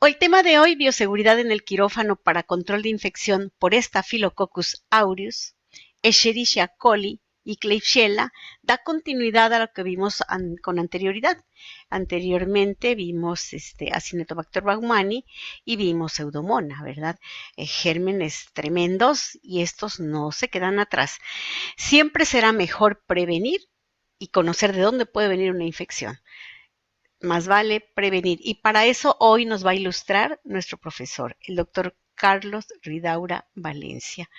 El tema de hoy, bioseguridad en el quirófano para control de infección por Staphylococcus aureus, Escherichia coli y Klebsiella, da continuidad a lo que vimos con anterioridad. Anteriormente vimos Acinetobacter baumannii y vimos Pseudomonas, ¿verdad? Gérmenes tremendos y estos no se quedan atrás. Siempre será mejor prevenir y conocer de dónde puede venir una infección. Más vale prevenir. Y para eso hoy nos va a ilustrar nuestro profesor, el doctor Carlos Ridaura Valencia,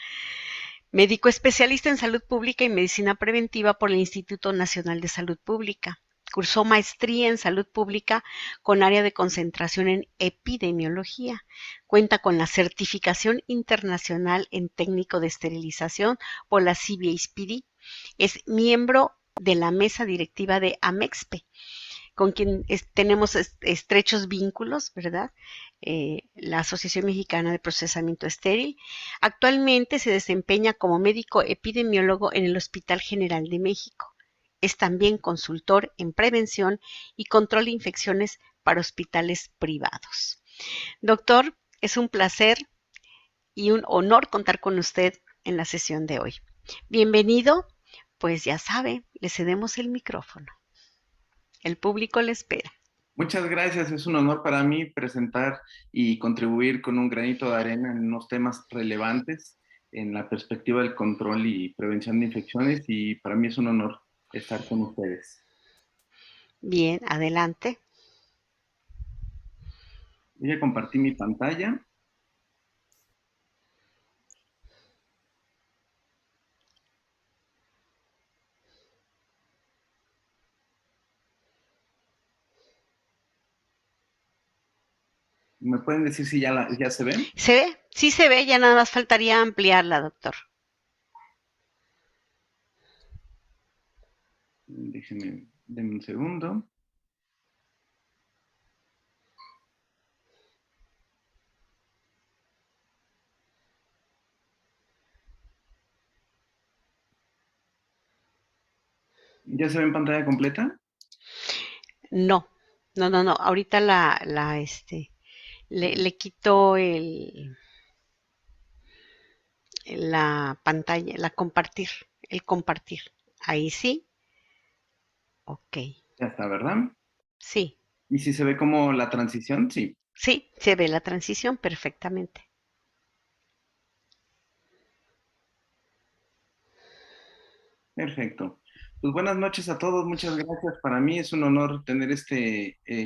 médico especialista en salud pública y medicina preventiva por el Instituto Nacional de Salud Pública. Cursó maestría en salud pública con área de concentración en epidemiología. Cuenta con la certificación internacional en técnico de esterilización por la CBAPD. Es miembro de la mesa directiva de AMEXPE, con quien tenemos estrechos vínculos, ¿verdad? La Asociación Mexicana de Procesamiento Estéril. Actualmente se desempeña como médico epidemiólogo en el Hospital General de México. Es también consultor en prevención y control de infecciones para hospitales privados. Doctor, es un placer y un honor contar con usted en la sesión de hoy. Bienvenido, pues ya sabe, le cedemos el micrófono. El público le espera. Muchas gracias, es un honor para mí presentar y contribuir con un granito de arena en unos temas relevantes en la perspectiva del control y prevención de infecciones y para mí es un honor estar con ustedes. Bien, adelante. Voy a compartir mi pantalla. ¿Me pueden decir si ya se ve? ¿Se ve? Sí se ve, ya nada más faltaría ampliarla, doctor. Denme un segundo. ¿Ya se ve en pantalla completa? No, no. Ahorita le quito la pantalla, el compartir. Ahí sí. Ok. Ya está, ¿verdad? Sí, ¿Y si se ve como la transición? Sí. sí, se ve la transición perfectamente. Perfecto. Pues buenas noches a todos, muchas gracias. Para mí es un honor tener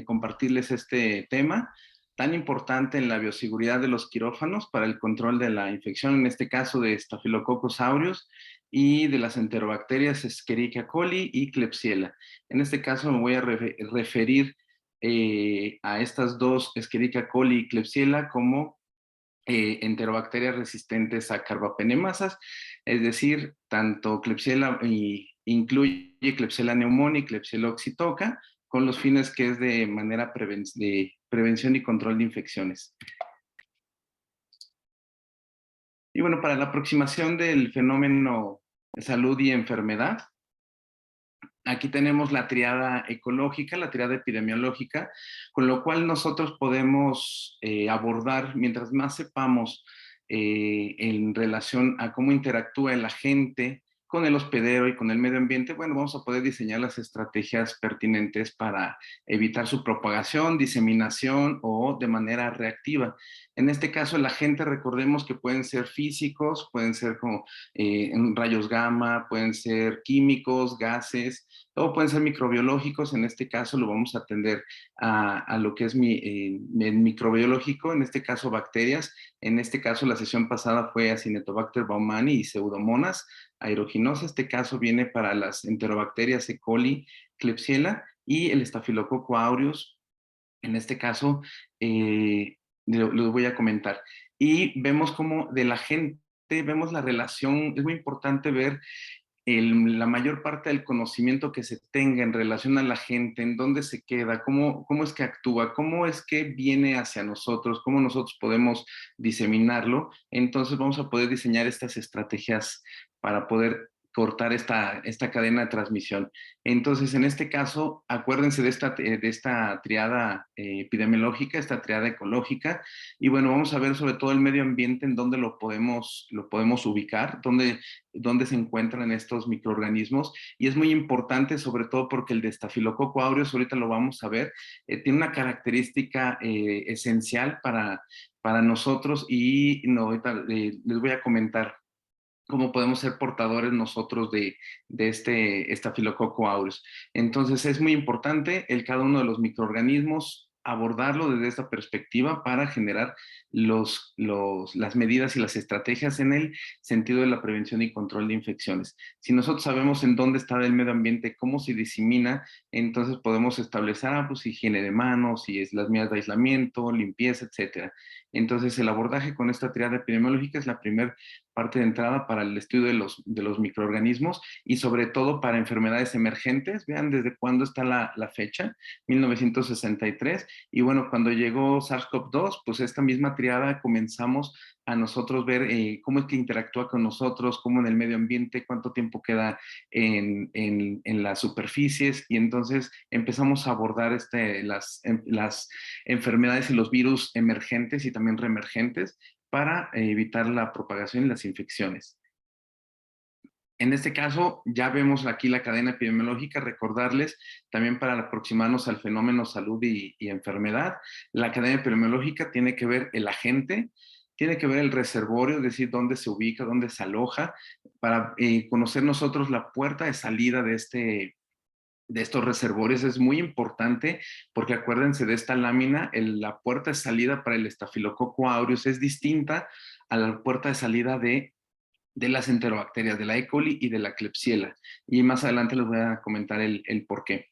compartirles este tema tan importante en la bioseguridad de los quirófanos para el control de la infección, en este caso de Staphylococcus aureus y de las enterobacterias Escherichia coli y Klebsiella. En este caso me voy a referir a estas dos, Escherichia coli y Klebsiella, como enterobacterias resistentes a carbapenemasas, es decir, tanto Klebsiella incluye Klebsiella pneumoniae y Klebsiella oxytoca, con los fines que es de manera de prevención y control de infecciones. Y bueno, para la aproximación del fenómeno de salud y enfermedad, aquí tenemos la triada ecológica, la triada epidemiológica, con lo cual nosotros podemos abordar, mientras más sepamos en relación a cómo interactúa el agente con el hospedero y con el medio ambiente, bueno, vamos a poder diseñar las estrategias pertinentes para evitar su propagación, diseminación o de manera reactiva. En este caso, el agente, recordemos que pueden ser físicos, pueden ser como rayos gamma, pueden ser químicos, gases, o pueden ser microbiológicos. En este caso lo vamos a atender a lo que es el microbiológico, en este caso bacterias. En este caso la sesión pasada fue Acinetobacter baumannii y Pseudomonas aeruginosa. Este caso viene para las enterobacterias E. coli, Klebsiella y el Staphylococcus aureus. En este caso, lo voy a comentar. Y vemos cómo de la gente, vemos la relación, es muy importante ver la mayor parte del conocimiento que se tenga en relación a la gente, en dónde se queda, cómo es que actúa, cómo es que viene hacia nosotros, cómo nosotros podemos diseminarlo. Entonces vamos a poder diseñar estas estrategias para poder cortar esta cadena de transmisión. Entonces, en este caso, acuérdense de esta triada epidemiológica, esta triada ecológica, y bueno, vamos a ver sobre todo el medio ambiente en dónde lo podemos ubicar, dónde se encuentran estos microorganismos, y es muy importante sobre todo porque el de Staphylococcus aureus, ahorita lo vamos a ver, tiene una característica esencial para nosotros y no, ahorita les voy a comentar cómo podemos ser portadores nosotros de este Staphylococcus aureus. Entonces es muy importante cada uno de los microorganismos abordarlo desde esta perspectiva para generar las medidas y las estrategias en el sentido de la prevención y control de infecciones. Si nosotros sabemos en dónde está el medio ambiente, cómo se disemina, entonces podemos establecer pues, higiene de manos, y es las medidas de aislamiento, limpieza, etcétera. Entonces el abordaje con esta triada epidemiológica es la primera parte de entrada para el estudio de los microorganismos y sobre todo para enfermedades emergentes. Vean desde cuándo está la fecha, 1963. Y bueno, cuando llegó SARS-CoV-2, pues esta misma triada comenzamos a nosotros ver cómo es que interactúa con nosotros, cómo en el medio ambiente, cuánto tiempo queda en las superficies, y entonces empezamos a abordar las enfermedades y los virus emergentes y también reemergentes para evitar la propagación y las infecciones. En este caso, ya vemos aquí la cadena epidemiológica, recordarles también para aproximarnos al fenómeno salud y enfermedad. La cadena epidemiológica tiene que ver el agente, tiene que ver el reservorio, es decir, dónde se ubica, dónde se aloja, para conocer nosotros la puerta de salida de estos reservorios. Es muy importante porque acuérdense de esta lámina, la puerta de salida para el Staphylococcus aureus es distinta a la puerta de salida de las enterobacterias, de la E. coli y de la Klebsiella. Y más adelante les voy a comentar el por qué.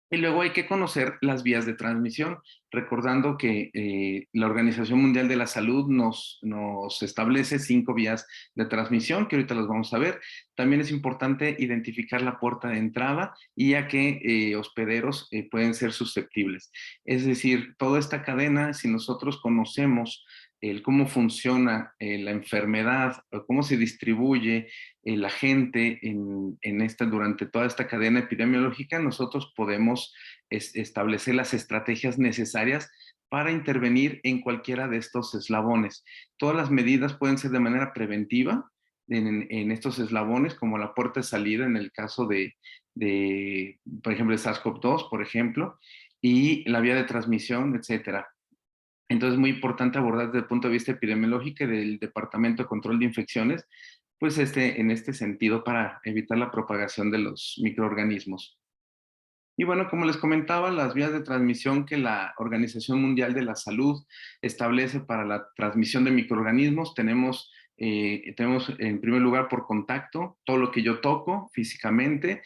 Y luego hay que conocer las vías de transmisión, recordando que la Organización Mundial de la Salud nos establece 5 vías de transmisión, que ahorita las vamos a ver. También es importante identificar la puerta de entrada y a qué hospederos pueden ser susceptibles. Es decir, toda esta cadena, si nosotros conocemos cómo funciona la enfermedad, o cómo se distribuye la gente durante toda esta cadena epidemiológica, nosotros podemos establecer las estrategias necesarias para intervenir en cualquiera de estos eslabones. Todas las medidas pueden ser de manera preventiva en estos eslabones, como la puerta de salida en el caso por ejemplo, de SARS-CoV-2, por ejemplo, y la vía de transmisión, etcétera. Entonces es muy importante abordar desde el punto de vista epidemiológico y del Departamento de Control de Infecciones, pues en este sentido para evitar la propagación de los microorganismos. Y bueno, como les comentaba, las vías de transmisión que la Organización Mundial de la Salud establece para la transmisión de microorganismos, tenemos en primer lugar por contacto, todo lo que yo toco físicamente,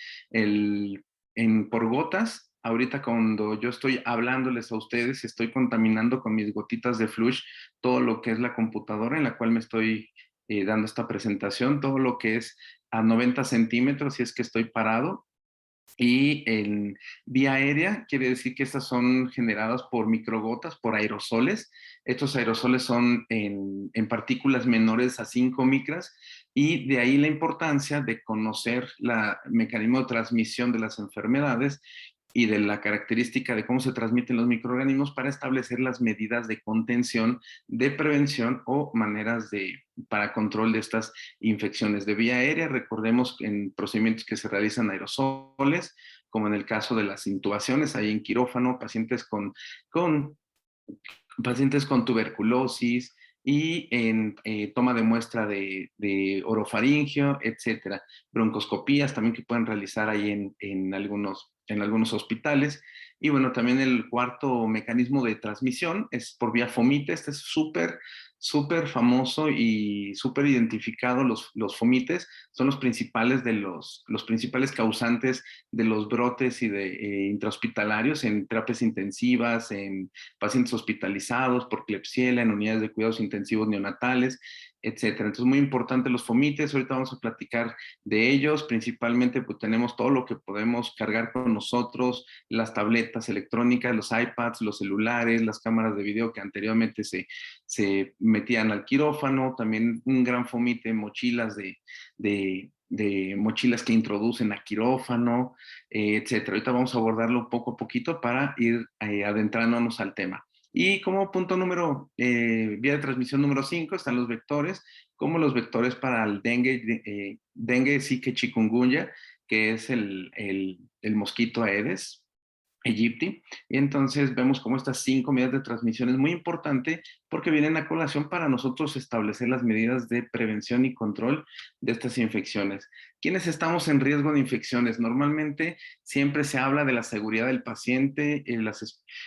por gotas. Ahorita cuando yo estoy hablándoles a ustedes, estoy contaminando con mis gotitas de flush todo lo que es la computadora en la cual me estoy dando esta presentación, todo lo que es a 90 centímetros si es que estoy parado. Y en vía aérea quiere decir que estas son generadas por microgotas, por aerosoles. Estos aerosoles son en partículas menores a 5 micras, y de ahí la importancia de conocer el mecanismo de transmisión de las enfermedades y de la característica de cómo se transmiten los microorganismos para establecer las medidas de contención, de prevención o maneras para control de estas infecciones de vía aérea. Recordemos en procedimientos que se realizan aerosoles, como en el caso de las intubaciones, ahí en quirófano, con pacientes con tuberculosis, y en toma de muestra de orofaringio, etcétera. Broncoscopías también que pueden realizar ahí en algunos hospitales. Y bueno, también el cuarto mecanismo de transmisión es por vía fomites. Este es súper famoso y súper identificado. Los fomites son los principales los principales causantes de los brotes y de intrahospitalarios en terapias intensivas, en pacientes hospitalizados por Klebsiella, en unidades de cuidados intensivos neonatales, etcétera. Entonces, muy importante los fomites. Ahorita vamos a platicar de ellos. Principalmente, pues tenemos todo lo que podemos cargar con nosotros, las tabletas electrónicas, los iPads, los celulares, las cámaras de video que anteriormente se metían al quirófano. También un gran fomite, mochilas de mochilas que introducen a quirófano, etcétera. Ahorita vamos a abordarlo poco a poquito para ir adentrándonos al tema. Y como punto vía de transmisión número 5 están los vectores, como los vectores para el dengue, zika, chikungunya, que es el mosquito Aedes aegypti. Y entonces vemos cómo estas 5 medidas de transmisión es muy importante porque vienen a colación para nosotros establecer las medidas de prevención y control de estas infecciones. ¿Quiénes estamos en riesgo de infecciones? Normalmente siempre se habla de la seguridad del paciente,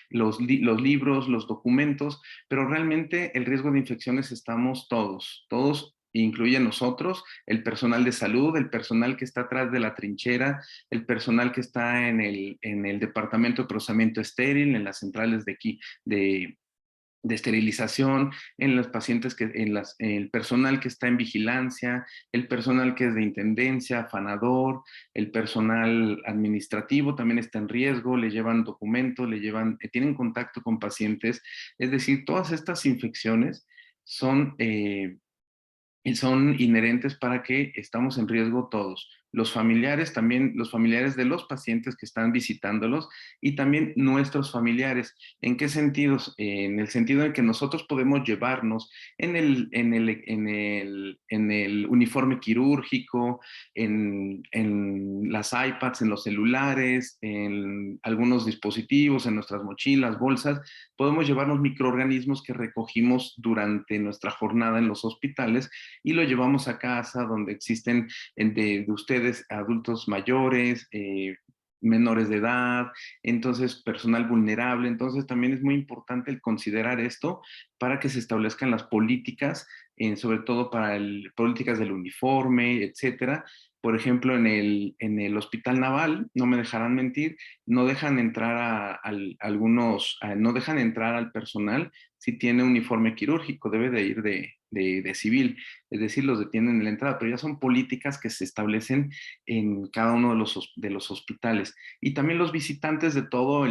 los libros, los documentos, pero realmente el riesgo de infecciones estamos todos incluye nosotros, el personal de salud, el personal que está atrás de la trinchera, el personal que está en el departamento de procesamiento estéril, en las centrales de aquí, de esterilización, en los pacientes el personal que está en vigilancia, el personal que es de intendencia, afanador, el personal administrativo también está en riesgo, le llevan documentos, tienen contacto con pacientes, es decir, todas estas infecciones son son inherentes para que estamos en riesgo todos. Los familiares también, los familiares de los pacientes que están visitándolos y también nuestros familiares. ¿En qué sentidos? En el sentido en que nosotros podemos llevarnos en el uniforme quirúrgico, en las iPads, en los celulares, en algunos dispositivos, en nuestras mochilas, bolsas, podemos llevarnos microorganismos que recogimos durante nuestra jornada en los hospitales y lo llevamos a casa donde existen de ustedes adultos mayores, menores de edad, entonces personal vulnerable. Entonces también es muy importante el considerar esto para que se establezcan las políticas, sobre todo para políticas del uniforme, etcétera. Por ejemplo, en el Hospital Naval, no me dejarán mentir, no dejan entrar no dejan entrar al personal si tiene uniforme quirúrgico, debe de ir de civil, es decir, los detienen en la entrada, pero ya son políticas que se establecen en cada uno de los hospitales. Y también los visitantes de todos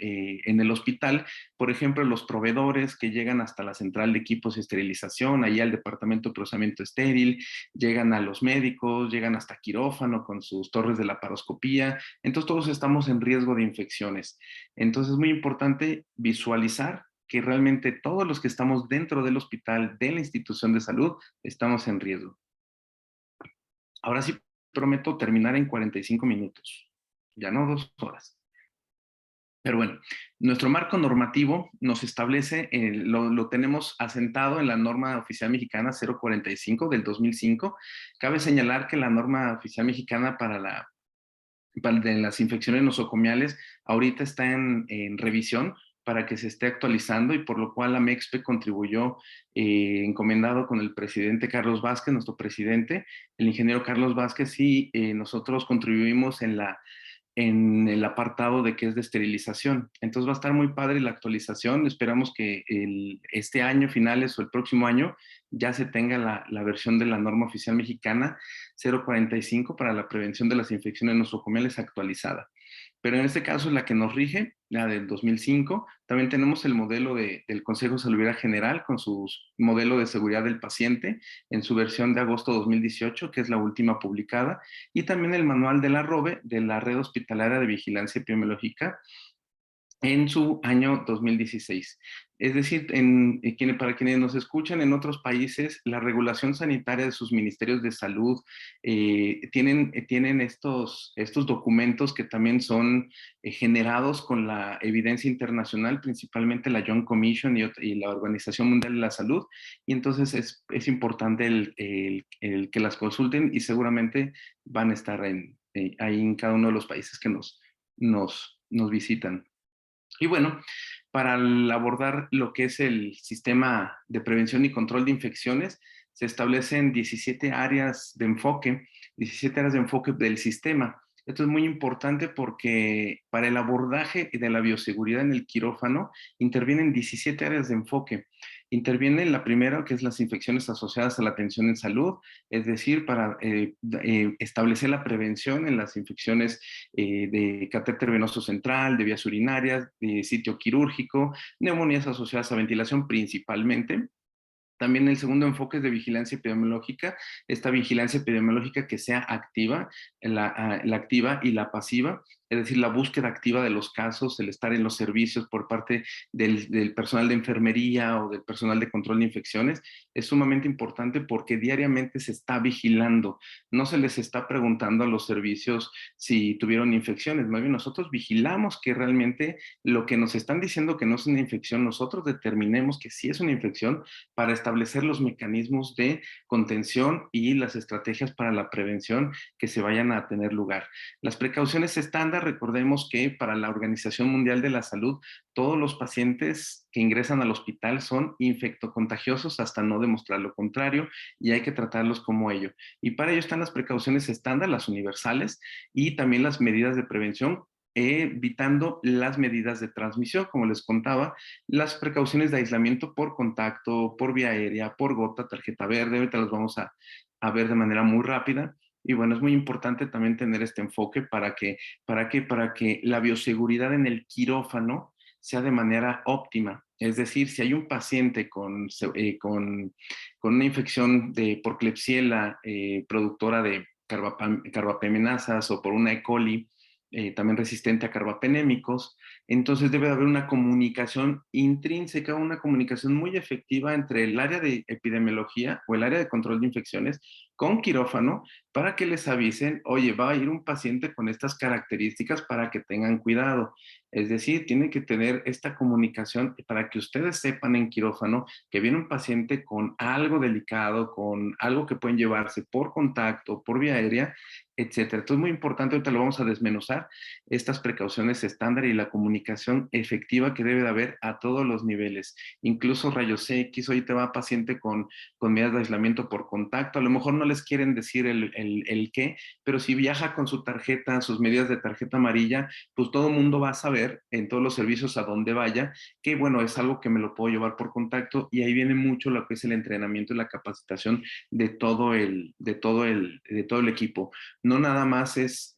en el hospital, por ejemplo, los proveedores que llegan hasta la central de equipos y esterilización, allá al departamento de procesamiento estéril, llegan a los médicos, llegan hasta quirófano con sus torres de laparoscopía, entonces todos estamos en riesgo de infecciones. Entonces es muy importante visualizar que realmente todos los que estamos dentro del hospital, de la institución de salud, estamos en riesgo. Ahora sí prometo terminar en 45 minutos, ya no 2 horas. Pero bueno, nuestro marco normativo nos establece, lo tenemos asentado en la norma oficial mexicana 045 del 2005. Cabe señalar que la norma oficial mexicana de las infecciones nosocomiales ahorita está en revisión para que se esté actualizando y por lo cual la MEXPE contribuyó encomendado con el presidente Carlos Vázquez, nuestro presidente, el ingeniero Carlos Vázquez, y nosotros contribuimos en el apartado de que es de esterilización. Entonces va a estar muy padre la actualización. Esperamos que este año, finales o el próximo año, ya se tenga la versión de la norma oficial mexicana 045 para la prevención de las infecciones nosocomiales actualizada. Pero en este caso, la que nos rige, la del 2005, también tenemos el modelo del Consejo de Salubridad General con su modelo de seguridad del paciente en su versión de agosto 2018, que es la última publicada, y también el manual de la ROVE, de la Red Hospitalaria de Vigilancia Epidemiológica, en su año 2016. Es decir, para quienes nos escuchan en otros países, la regulación sanitaria de sus ministerios de salud tienen estos documentos que también son generados con la evidencia internacional, principalmente la Joint Commission y la Organización Mundial de la Salud, y entonces es importante el que las consulten y seguramente van a estar ahí en cada uno de los países que nos visitan. Y bueno, para abordar lo que es el sistema de prevención y control de infecciones, se establecen 17 áreas de enfoque del sistema. Esto es muy importante porque para el abordaje de la bioseguridad en el quirófano intervienen 17 áreas de enfoque. Interviene la primera, que es las infecciones asociadas a la atención en salud, es decir, para establecer la prevención en las infecciones de catéter venoso central, de vías urinarias, de sitio quirúrgico, neumonías asociadas a ventilación principalmente. También el segundo enfoque es de vigilancia epidemiológica, esta vigilancia epidemiológica que sea activa, la activa y la pasiva, es decir, la búsqueda activa de los casos, el estar en los servicios por parte del personal de enfermería o del personal de control de infecciones, es sumamente importante porque diariamente se está vigilando, no se les está preguntando a los servicios si tuvieron infecciones, más bien nosotros vigilamos que realmente lo que nos están diciendo que no es una infección, nosotros determinemos que sí es una infección para establecer los mecanismos de contención y las estrategias para la prevención que se vayan a tener lugar. Las precauciones estándar, recordemos que para la Organización Mundial de la Salud, todos los pacientes que ingresan al hospital son infectocontagiosos hasta no demostrar lo contrario y hay que tratarlos como ello. Y para ello están las precauciones estándar, las universales, y también las medidas de prevención, evitando las medidas de transmisión, como les contaba, las precauciones de aislamiento por contacto, por vía aérea, por gota, tarjeta verde, ahorita las vamos a ver de manera muy rápida. Y bueno, es muy importante también tener este enfoque para que la bioseguridad en el quirófano sea de manera óptima. Es decir, si hay un paciente con una infección por Klebsiella productora de carbapenemasas o por una E. coli, también resistente a carbapenémicos, entonces debe de haber una comunicación intrínseca, una comunicación muy efectiva entre el área de epidemiología o el área de control de infecciones con quirófano para que les avisen, oye, va a ir un paciente con estas características para que tengan cuidado. Es decir, tiene que tener esta comunicación para que ustedes sepan en quirófano que viene un paciente con algo delicado, con algo que pueden llevarse por contacto, por vía aérea, etcétera. Entonces, muy importante, ahorita lo vamos a desmenuzar, estas precauciones estándar y la comunicación efectiva que debe de haber a todos los niveles, incluso rayos X, hoy te va paciente con medidas de aislamiento por contacto, a lo mejor no les quieren decir el qué, pero si viaja con su tarjeta, sus medidas de tarjeta amarilla, pues todo el mundo va a saber en todos los servicios a dónde vaya, que bueno, es algo que me lo puedo llevar por contacto y ahí viene mucho lo que es el entrenamiento y la capacitación de todo el equipo. No nada más es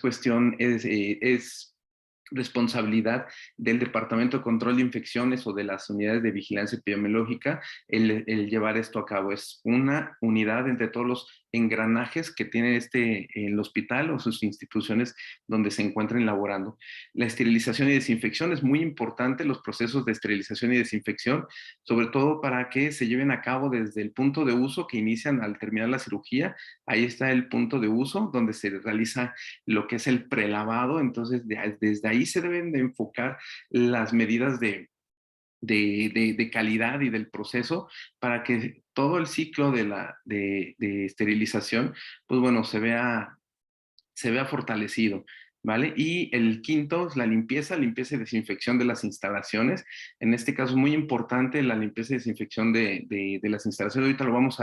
cuestión, es responsabilidad del Departamento de Control de Infecciones o de las unidades de vigilancia epidemiológica el llevar esto a cabo. Es una unidad entre todos los engranajes que tiene el hospital o sus instituciones donde se encuentren laborando. La esterilización y desinfección es muy importante, los procesos de esterilización y desinfección, sobre todo para que se lleven a cabo desde el punto de uso que inician al terminar la cirugía. Ahí está el punto de uso donde se realiza lo que es el prelavado, entonces desde ahí se deben de enfocar las medidas de calidad y del proceso para que todo el ciclo de esterilización, pues bueno, se vea fortalecido. ¿Vale? Y el quinto es la limpieza y desinfección de las instalaciones. En este caso es muy importante la limpieza y desinfección de las instalaciones. Ahorita lo vamos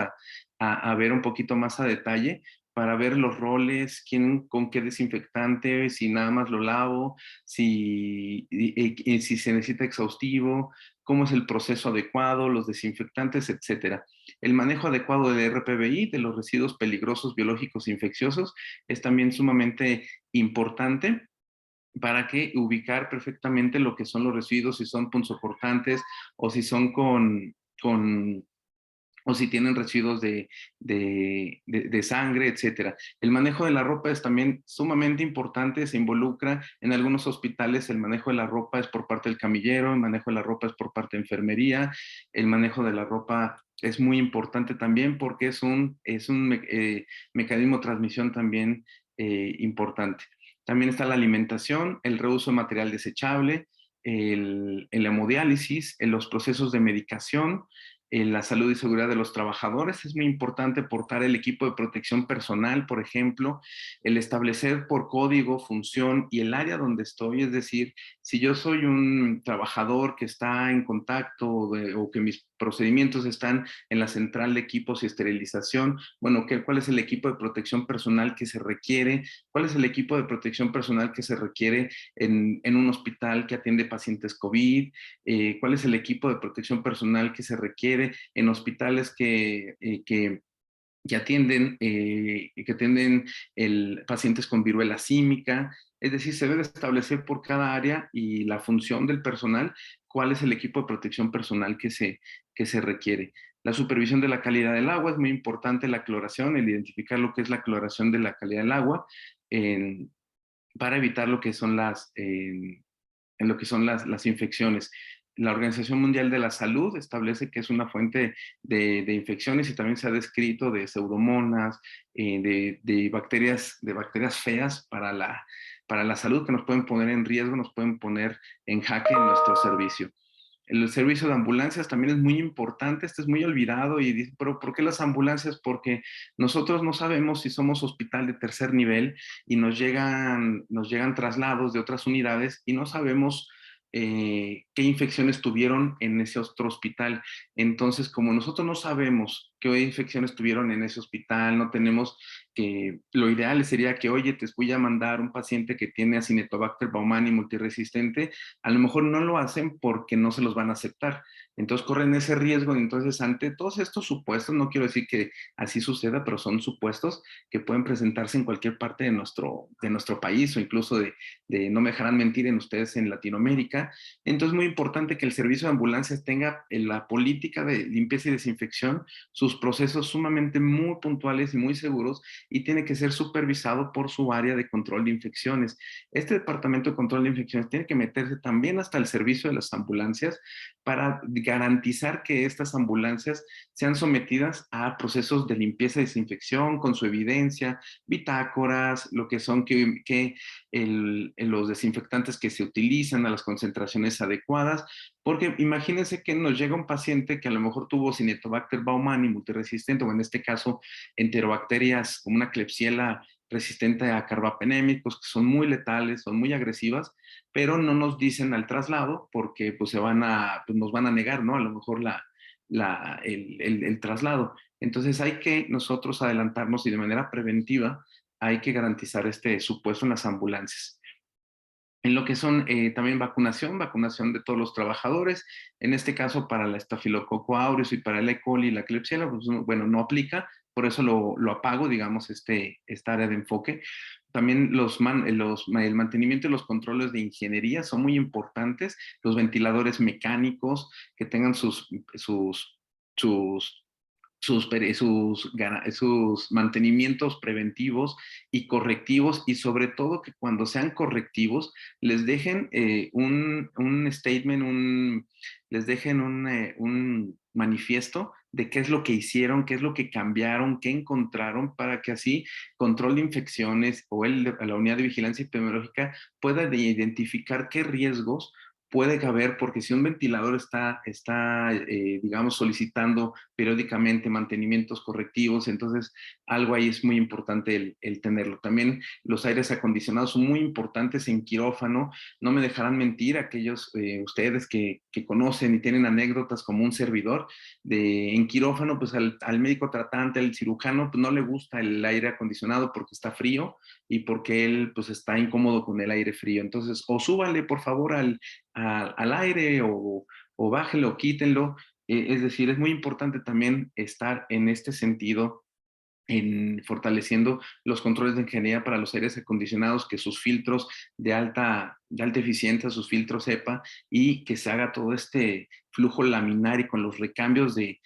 a ver un poquito más a detalle para ver los roles, quién con qué desinfectante, si nada más lo lavo, si se necesita exhaustivo, cómo es el proceso adecuado, los desinfectantes, etcétera. El manejo adecuado del RPBI, de los residuos peligrosos biológicos infecciosos, es también sumamente importante para que ubicar perfectamente lo que son los residuos, si son punzocortantes o si son con o si tienen residuos de sangre, etcétera. El manejo de la ropa es también sumamente importante, se involucra en algunos hospitales, el manejo de la ropa es por parte del camillero, el manejo de la ropa es por parte de enfermería, el manejo de la ropa es muy importante también porque es un mecanismo de transmisión también importante. También está la alimentación, el reuso de material desechable, el hemodiálisis, los procesos de medicación, la salud y seguridad de los trabajadores. Es muy importante portar el equipo de protección personal, por ejemplo, el establecer por código, función y el área donde estoy. Es decir, si yo soy un trabajador que está en contacto o que mis procedimientos están en la central de equipos y esterilización, bueno, ¿cuál es el equipo de protección personal que se requiere? ¿Cuál es el equipo de protección personal que se requiere en un hospital que atiende pacientes COVID? ¿Cuál es el equipo de protección personal que se requiere en hospitales que atienden pacientes con viruela símica? Es decir, se debe establecer por cada área y la función del personal cuál es el equipo de protección personal que se requiere. La supervisión de la calidad del agua es muy importante, la cloración, el identificar lo que es la cloración de la calidad del agua, para evitar lo que son en lo que son las infecciones. La Organización Mundial de la Salud establece que es una fuente de infecciones y también se ha descrito de pseudomonas, de bacterias feas para la salud que nos pueden poner en riesgo, nos pueden poner en jaque en nuestro servicio. El servicio de ambulancias también es muy importante, este es muy olvidado y dice, pero ¿por qué las ambulancias? Porque nosotros no sabemos si somos hospital de tercer nivel y nos llegan traslados de otras unidades y no sabemos qué infecciones tuvieron en ese otro hospital. Entonces, como nosotros no sabemos qué infecciones tuvieron en ese hospital, no tenemos que, lo ideal sería que, oye, te voy a mandar un paciente que tiene Acinetobacter baumannii multiresistente, a lo mejor no lo hacen porque no se los van a aceptar. Entonces corren ese riesgo. Entonces, ante todos estos supuestos, no quiero decir que así suceda, pero son supuestos que pueden presentarse en cualquier parte de nuestro país o incluso no me dejarán mentir en ustedes en Latinoamérica. Entonces, es muy importante que el servicio de ambulancias tenga la política de limpieza y desinfección, sus procesos sumamente muy puntuales y muy seguros, y tiene que ser supervisado por su área de control de infecciones. Este departamento de control de infecciones tiene que meterse también hasta el servicio de las ambulancias para garantizar que estas ambulancias sean sometidas a procesos de limpieza y desinfección con su evidencia, bitácoras, lo que son los desinfectantes que se utilizan a las concentraciones adecuadas, porque imagínense que nos llega un paciente que a lo mejor tuvo Cinetobacter baumannii multiresistente, o en este caso enterobacterias como una Klebsiella resistente a carbapenémicos, que son muy letales, son muy agresivas, pero no nos dicen al traslado porque pues, nos van a negar, ¿no? A lo mejor el traslado. Entonces hay que nosotros adelantarnos y de manera preventiva hay que garantizar este supuesto en las ambulancias. En lo que son también vacunación de todos los trabajadores, en este caso para la estafilococo aureus y para el E. coli y la Klebsiella, pues, bueno, no aplica, por eso lo apago, digamos, esta área de enfoque. También el mantenimiento y los controles de ingeniería son muy importantes, los ventiladores mecánicos que tengan sus sus mantenimientos preventivos y correctivos, y sobre todo que cuando sean correctivos les dejen un statement, les dejen un manifiesto de qué es lo que hicieron, qué es lo que cambiaron, qué encontraron, para que así control de infecciones o la unidad de vigilancia epidemiológica pueda identificar qué riesgos puede haber, porque si un ventilador digamos, solicitando periódicamente mantenimientos correctivos, entonces algo ahí es muy importante el tenerlo. También los aires acondicionados son muy importantes en quirófano. No me dejarán mentir aquellos ustedes que conocen y tienen anécdotas como un servidor, en quirófano, pues al médico tratante, al cirujano, pues no le gusta el aire acondicionado porque está frío y porque él pues está incómodo con el aire frío. Entonces, o súbale por favor al aire o bájenlo o quítenlo. Es decir, es muy importante también estar en este sentido en fortaleciendo los controles de ingeniería para los aires acondicionados, que sus filtros de alta eficiencia, sus filtros EPA, y que se haga todo este flujo laminar y con los recambios de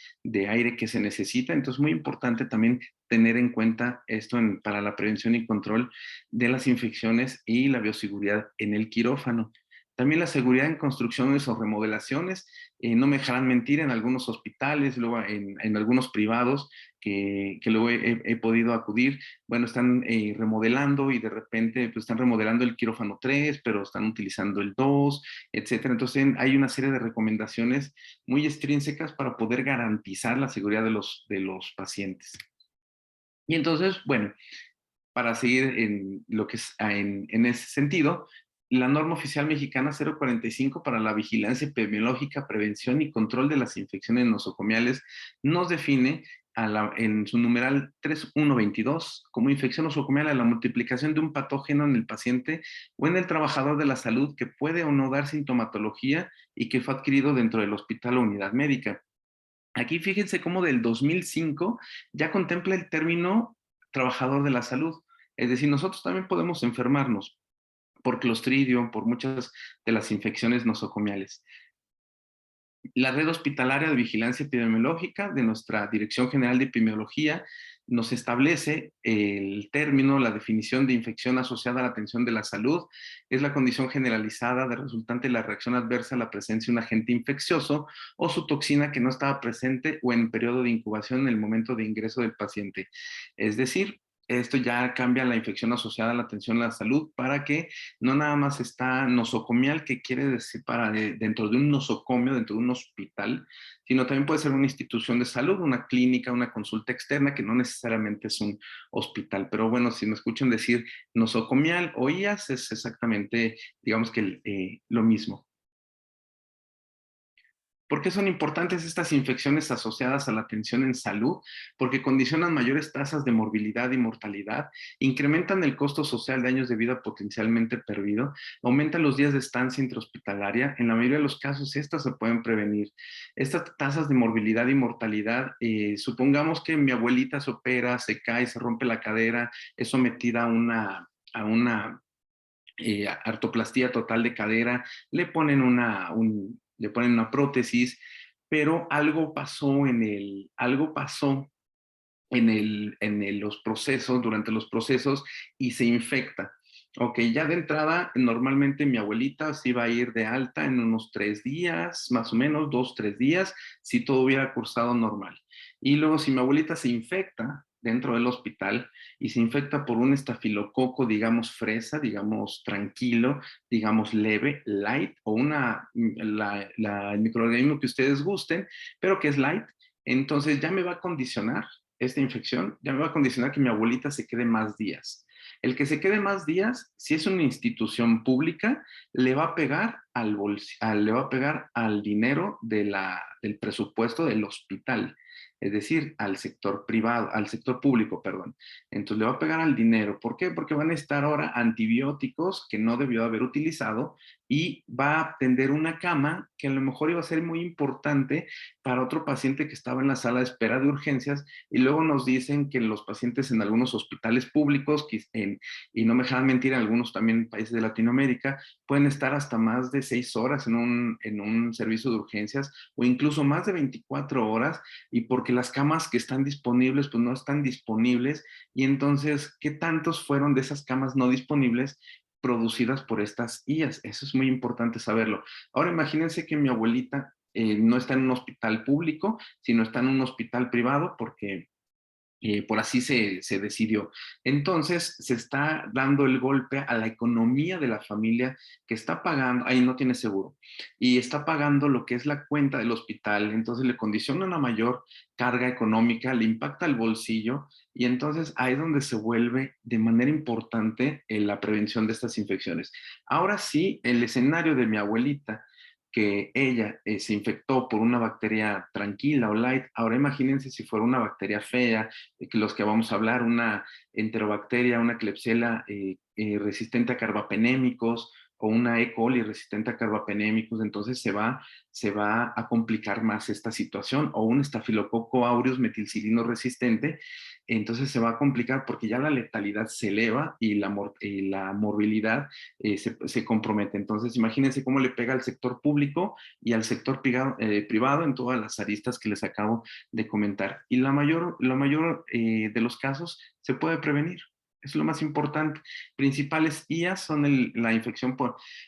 aire que se necesita. Entonces, muy importante también tener en cuenta esto para la prevención y control de las infecciones y la bioseguridad en el quirófano. También la seguridad en construcciones o remodelaciones. No me dejarán mentir, en algunos hospitales, luego en algunos privados, que luego he podido acudir, bueno, están remodelando y de repente pues, están remodelando el quirófano 3, pero están utilizando el 2, etcétera. Entonces hay una serie de recomendaciones muy extrínsecas para poder garantizar la seguridad de los pacientes. Y entonces, bueno, para seguir en lo que es en ese sentido, la norma oficial mexicana 045 para la vigilancia epidemiológica, prevención y control de las infecciones nosocomiales nos define en su numeral 3122 como infección nosocomial a la multiplicación de un patógeno en el paciente o en el trabajador de la salud que puede o no dar sintomatología y que fue adquirido dentro del hospital o unidad médica. Aquí fíjense cómo del 2005 ya contempla el término trabajador de la salud. Es decir, nosotros también podemos enfermarnos por Clostridium, por muchas de las infecciones nosocomiales. La red hospitalaria de vigilancia epidemiológica de nuestra Dirección General de Epidemiología nos establece el término, la definición de infección asociada a la atención de la salud. Es la condición generalizada de resultante de la reacción adversa a la presencia de un agente infeccioso o su toxina que no estaba presente o en periodo de incubación en el momento de ingreso del paciente. Es decir, esto ya cambia la infección asociada a la atención a la salud para que no nada más está nosocomial, que quiere decir dentro de un nosocomio, dentro de un hospital, sino también puede ser una institución de salud, una clínica, una consulta externa, que no necesariamente es un hospital. Pero bueno, si me escuchan decir nosocomial o IAS, es exactamente, digamos que lo mismo. ¿Por qué son importantes estas infecciones asociadas a la atención en salud? Porque condicionan mayores tasas de morbilidad y mortalidad, incrementan el costo social de años de vida potencialmente perdido, aumentan los días de estancia intrahospitalaria. En la mayoría de los casos, estas se pueden prevenir. Estas tasas de morbilidad y mortalidad, supongamos que mi abuelita se opera, se cae, se rompe la cadera, es sometida a una artoplastía total de cadera, le ponen una prótesis, pero algo pasó los procesos, durante los procesos, y se infecta. Ok, ya de entrada, normalmente mi abuelita se iba a ir de alta en unos 3 días, más o menos, 2, 3 días, si todo hubiera cursado normal. Y luego, si mi abuelita se infecta dentro del hospital y se infecta por un estafilococo, digamos fresa, digamos tranquilo, digamos leve, light, o el microorganismo que ustedes gusten, pero que es light, entonces ya me va a condicionar esta infección, ya me va a condicionar que mi abuelita se quede más días. El que se quede más días, si es una institución pública, le va a pegar le va a pegar al dinero del presupuesto del hospital, es decir, al sector privado, al sector público, perdón. Entonces le va a pegar al dinero. ¿Por qué? Porque van a estar ahora antibióticos que no debió haber utilizado y va a tender una cama que a lo mejor iba a ser muy importante para otro paciente que estaba en la sala de espera de urgencias, y luego nos dicen que los pacientes en algunos hospitales públicos, y no me dejan mentir, en algunos también países de Latinoamérica, pueden estar hasta más de 6 horas en un servicio de urgencias o incluso más de 24 horas, y porque las camas que están disponibles pues no están disponibles, y entonces, ¿qué tantos fueron de esas camas no disponibles producidas por estas IAs? Eso es muy importante saberlo. Ahora imagínense que mi abuelita no está en un hospital público, sino está en un hospital privado porque por así se decidió. Entonces, se está dando el golpe a la economía de la familia que está pagando, ahí no tiene seguro, y está pagando lo que es la cuenta del hospital, entonces le condiciona una mayor carga económica, le impacta el bolsillo, y entonces ahí es donde se vuelve de manera importante la prevención de estas infecciones. Ahora sí, el escenario de mi abuelita, que ella se infectó por una bacteria tranquila o light. Ahora imagínense si fuera una bacteria fea, que los que vamos a hablar, una enterobacteria, una Klebsiella resistente a carbapenémicos, o una E. coli resistente a carbapenémicos, entonces se va a complicar más esta situación, o un estafilococo aureus metilcilino resistente, entonces se va a complicar porque ya la letalidad se eleva y la morbilidad se compromete. Entonces, imagínense cómo le pega al sector público y al sector privado en todas las aristas que les acabo de comentar. Y la mayor de los casos se puede prevenir. Es lo más importante. Principales IAs son la infección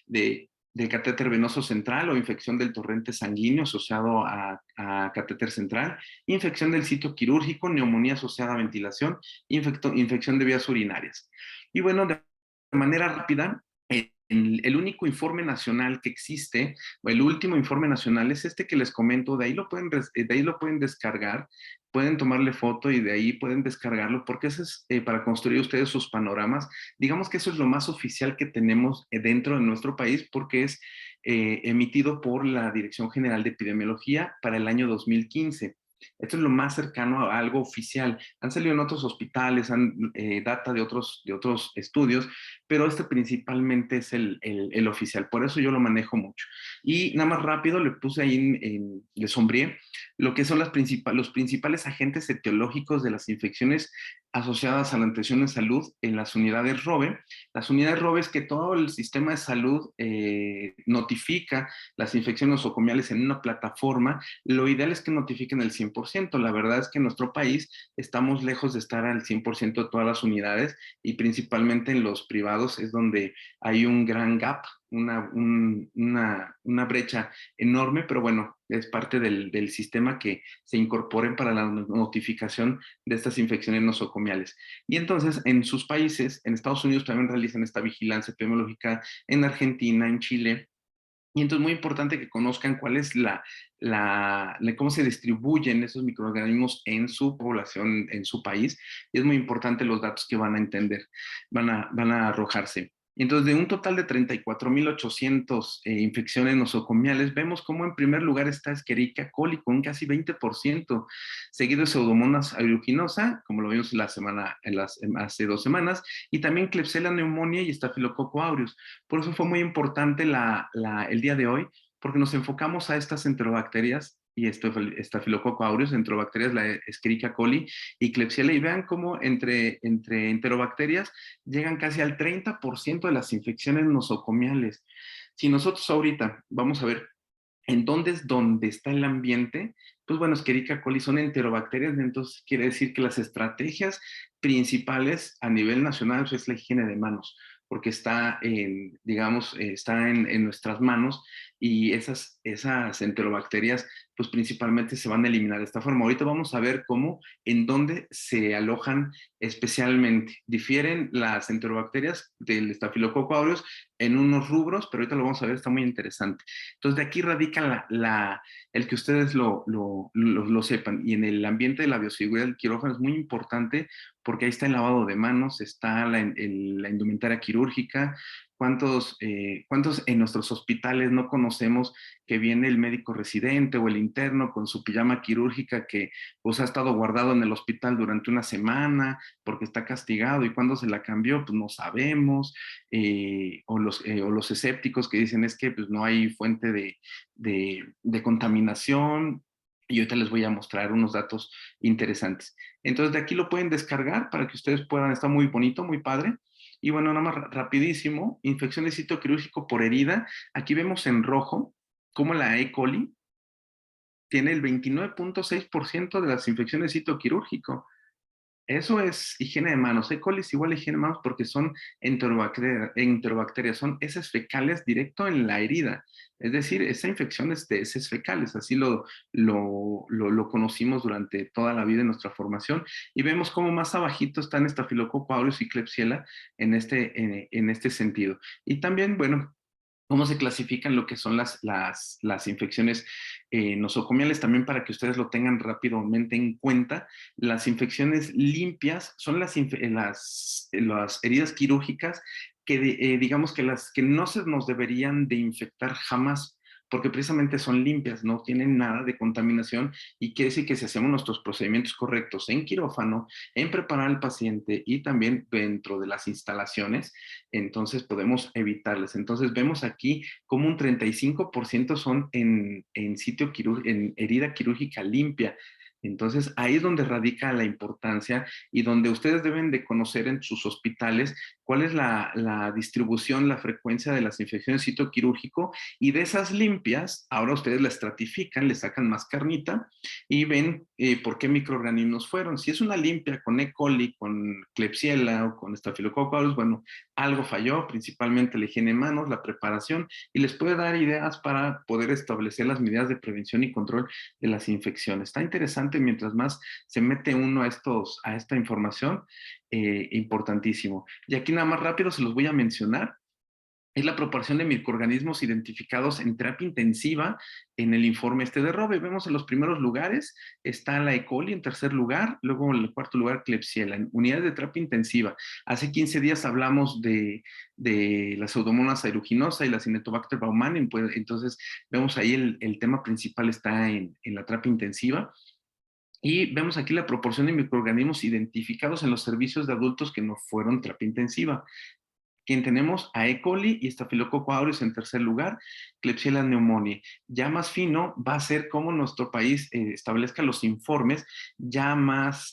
del catéter venoso central o infección del torrente sanguíneo asociado a catéter central, infección del sitio quirúrgico, neumonía asociada a ventilación, infección de vías urinarias. Y bueno, de manera rápida, el único informe nacional que existe, o el último informe nacional, es este que les comento. De ahí lo pueden descargar, pueden tomarle foto y de ahí pueden descargarlo, porque eso es para construir ustedes sus panoramas. Digamos que eso es lo más oficial que tenemos dentro de nuestro país, porque es emitido por la Dirección General de Epidemiología para el año 2015. Esto es lo más cercano a algo oficial. Han salido en otros hospitales, data de otros estudios, pero este principalmente es el oficial, por eso yo lo manejo mucho. Y nada más rápido le puse ahí, le sombreé lo que son los principales agentes etiológicos de las infecciones asociadas a la atención en salud en las unidades ROBE. Las unidades ROBE es que todo el sistema de salud notifica las infecciones nosocomiales en una plataforma. Lo ideal es que notifiquen el 100%. La verdad es que en nuestro país estamos lejos de estar al 100% de todas las unidades y principalmente en los privados es donde hay un gran gap, una brecha enorme, pero bueno, es parte del sistema que se incorporen para la notificación de estas infecciones nosocomiales. Y entonces, en sus países, en Estados Unidos también realizan esta vigilancia epidemiológica, en Argentina, en Chile, y entonces muy importante que conozcan cuál es cómo se distribuyen esos microorganismos en su población, en su país. Y es muy importante los datos que van a entender, van a arrojarse. Y entonces, de un total de 34.800 infecciones nosocomiales, vemos cómo en primer lugar está Escherichia coli con un casi 20%, seguido de Pseudomonas aeruginosa, como lo vimos hace 2 semanas, y también Klebsiella pneumoniae y Staphylococcus aureus. Por eso fue muy importante el día de hoy, porque nos enfocamos a estas enterobacterias y Staphylococcus aureus, enterobacterias, la Escherichia coli y Klebsiella, y vean cómo entre enterobacterias llegan casi al 30% de las infecciones nosocomiales. Si nosotros ahorita vamos a ver en dónde está el ambiente, pues bueno, Escherichia coli son enterobacterias, entonces quiere decir que las estrategias principales a nivel nacional pues, es la higiene de manos, porque está digamos, está en nuestras manos y esas enterobacterias pues principalmente se van a eliminar de esta forma. Ahorita vamos a ver cómo, en dónde se alojan especialmente. Difieren las enterobacterias del Staphylococcus aureus en unos rubros, pero ahorita lo vamos a ver, está muy interesante. Entonces, de aquí radica el que ustedes lo sepan. Y en el ambiente de la bioseguridad del quirófano es muy importante porque ahí está el lavado de manos, está la indumentaria quirúrgica. ¿Cuántos en nuestros hospitales no conocemos que viene el médico residente o el interno con su pijama quirúrgica que pues ha estado guardado en el hospital durante una semana porque está castigado y cuando se la cambió pues no sabemos, o los escépticos que dicen es que pues no hay fuente de contaminación, y ahorita les voy a mostrar unos datos interesantes. Entonces de aquí lo pueden descargar para que ustedes puedan, está muy bonito, muy padre. Y bueno, nada más rapidísimo, infección de sitio quirúrgico por herida. Aquí vemos en rojo cómo la E. coli tiene el 29.6% de las infecciones de sitio quirúrgico. Eso es higiene de manos. E. coli es igual a higiene de manos porque son enterobacterias, son heces fecales directo en la herida. Es decir, esa infección es de heces fecales, así lo conocimos durante toda la vida en nuestra formación. Y vemos cómo más abajito están Staphylococcus aureus y Klebsiella en este sentido. Y también, bueno, cómo se clasifican lo que son las infecciones nosocomiales, también para que ustedes lo tengan rápidamente en cuenta. Las infecciones limpias son las heridas quirúrgicas que digamos que las que no se nos deberían de infectar jamás, porque precisamente son limpias, no tienen nada de contaminación y quiere decir que si hacemos nuestros procedimientos correctos en quirófano, en preparar al paciente y también dentro de las instalaciones, entonces podemos evitarles. Entonces vemos aquí como un 35% son en herida quirúrgica limpia. Entonces, ahí es donde radica la importancia y donde ustedes deben de conocer en sus hospitales cuál es la distribución, la frecuencia de las infecciones de sitio quirúrgico, y de esas limpias, ahora ustedes la estratifican, le sacan más carnita y ven por qué microorganismos fueron. Si es una limpia con E. coli, con Klebsiella o con Staphylococcus aureus, bueno, algo falló, principalmente la higiene de manos, la preparación, y les puede dar ideas para poder establecer las medidas de prevención y control de las infecciones. Está interesante mientras más se mete uno a esta información, importantísimo. Y aquí nada más rápido se los voy a mencionar. Es la proporción de microorganismos identificados en terapia intensiva en el informe este de Robe. Vemos en los primeros lugares está la E. coli, en tercer lugar, luego en el cuarto lugar Klebsiella, en unidades de terapia intensiva. Hace 15 días hablamos de la Pseudomonas aeruginosa y la Cinetobacter baumannii, pues, entonces vemos ahí el tema principal está en la terapia intensiva. Y vemos aquí la proporción de microorganismos identificados en los servicios de adultos que no fueron terapia intensiva. Quien tenemos a E. coli y Staphylococcus aureus en tercer lugar, Klebsiella pneumoniae. Ya más fino va a ser cómo nuestro país establezca los informes ya más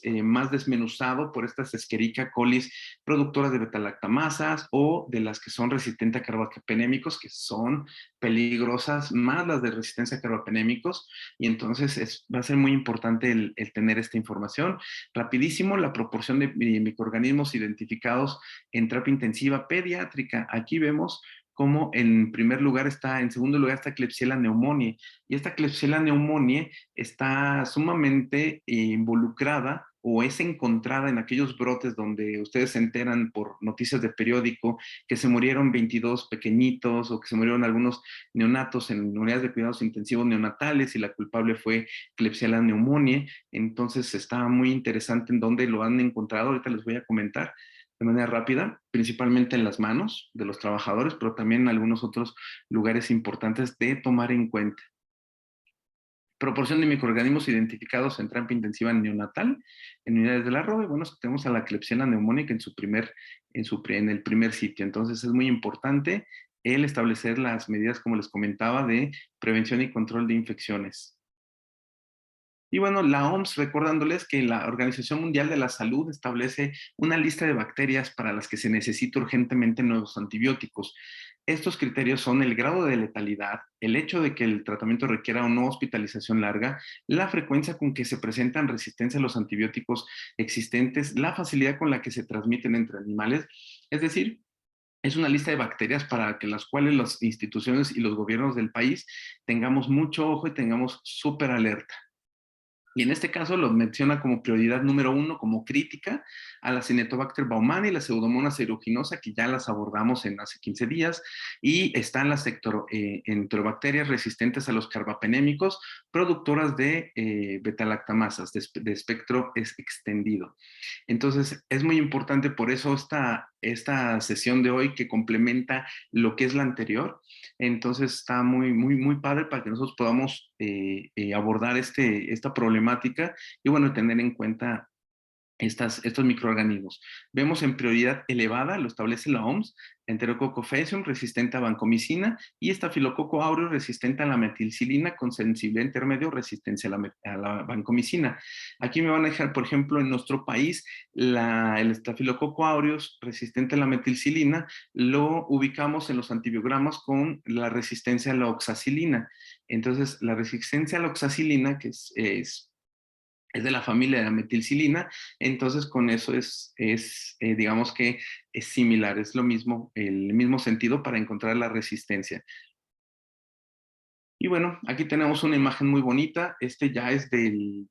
desmenuzado por estas Escherichia colis productoras de betalactamasas o de las que son resistentes a carbapenémicos, que son peligrosas, más las de resistencia a carbapenémicos, y entonces va a ser muy importante el tener esta información. Rapidísimo, la proporción de microorganismos identificados en terapia intensiva pediátrica. Aquí vemos cómo en segundo lugar está Klebsiella pneumoniae, y esta Klebsiella pneumoniae está sumamente involucrada o es encontrada en aquellos brotes donde ustedes se enteran por noticias de periódico que se murieron 22 pequeñitos o que se murieron algunos neonatos en unidades de cuidados intensivos neonatales y la culpable fue Klebsiella pneumoniae. Entonces está muy interesante en dónde lo han encontrado, ahorita les voy a comentar de manera rápida, principalmente en las manos de los trabajadores, pero también en algunos otros lugares importantes de tomar en cuenta. Proporción de microorganismos identificados en terapia intensiva neonatal en unidades de la ROE. Bueno, tenemos a la Klebsiella pneumoniae en el primer sitio. Entonces es muy importante el establecer las medidas, como les comentaba, de prevención y control de infecciones. Y bueno, la OMS, recordándoles que la Organización Mundial de la Salud establece una lista de bacterias para las que se necesita urgentemente nuevos antibióticos. Estos criterios son el grado de letalidad, el hecho de que el tratamiento requiera o no hospitalización larga, la frecuencia con que se presentan resistencia a los antibióticos existentes, la facilidad con la que se transmiten entre animales. Es decir, es una lista de bacterias para que las cuales las instituciones y los gobiernos del país tengamos mucho ojo y tengamos súper alerta. Y en este caso lo menciona como prioridad número 1, como crítica, a la Cinetobacter baumannii y la Pseudomonas aeruginosa, que ya las abordamos en hace 15 días, y están las enterobacterias resistentes a los carbapenémicos, productoras de betalactamasas de espectro extendido. Entonces, es muy importante por eso esta sesión de hoy que complementa lo que es la anterior. Entonces, está muy, muy, muy padre para que nosotros podamos abordar esta problemática y, bueno, tener en cuenta estos microorganismos. Vemos en prioridad elevada, lo establece la OMS, Enterococcus faecium resistente a vancomicina y Staphylococcus aureus resistente a la metilcilina con sensibilidad intermedio resistencia a la vancomicina. Aquí me van a dejar, por ejemplo, en nuestro país, el Staphylococcus aureus resistente a la metilcilina lo ubicamos en los antibiogramas con la resistencia a la oxacilina. Entonces, la resistencia a la oxacilina, que es de la familia de la metilcilina, entonces con eso digamos que es similar, es lo mismo, el mismo sentido para encontrar la resistencia. Y bueno, aquí tenemos una imagen muy bonita. Este ya es del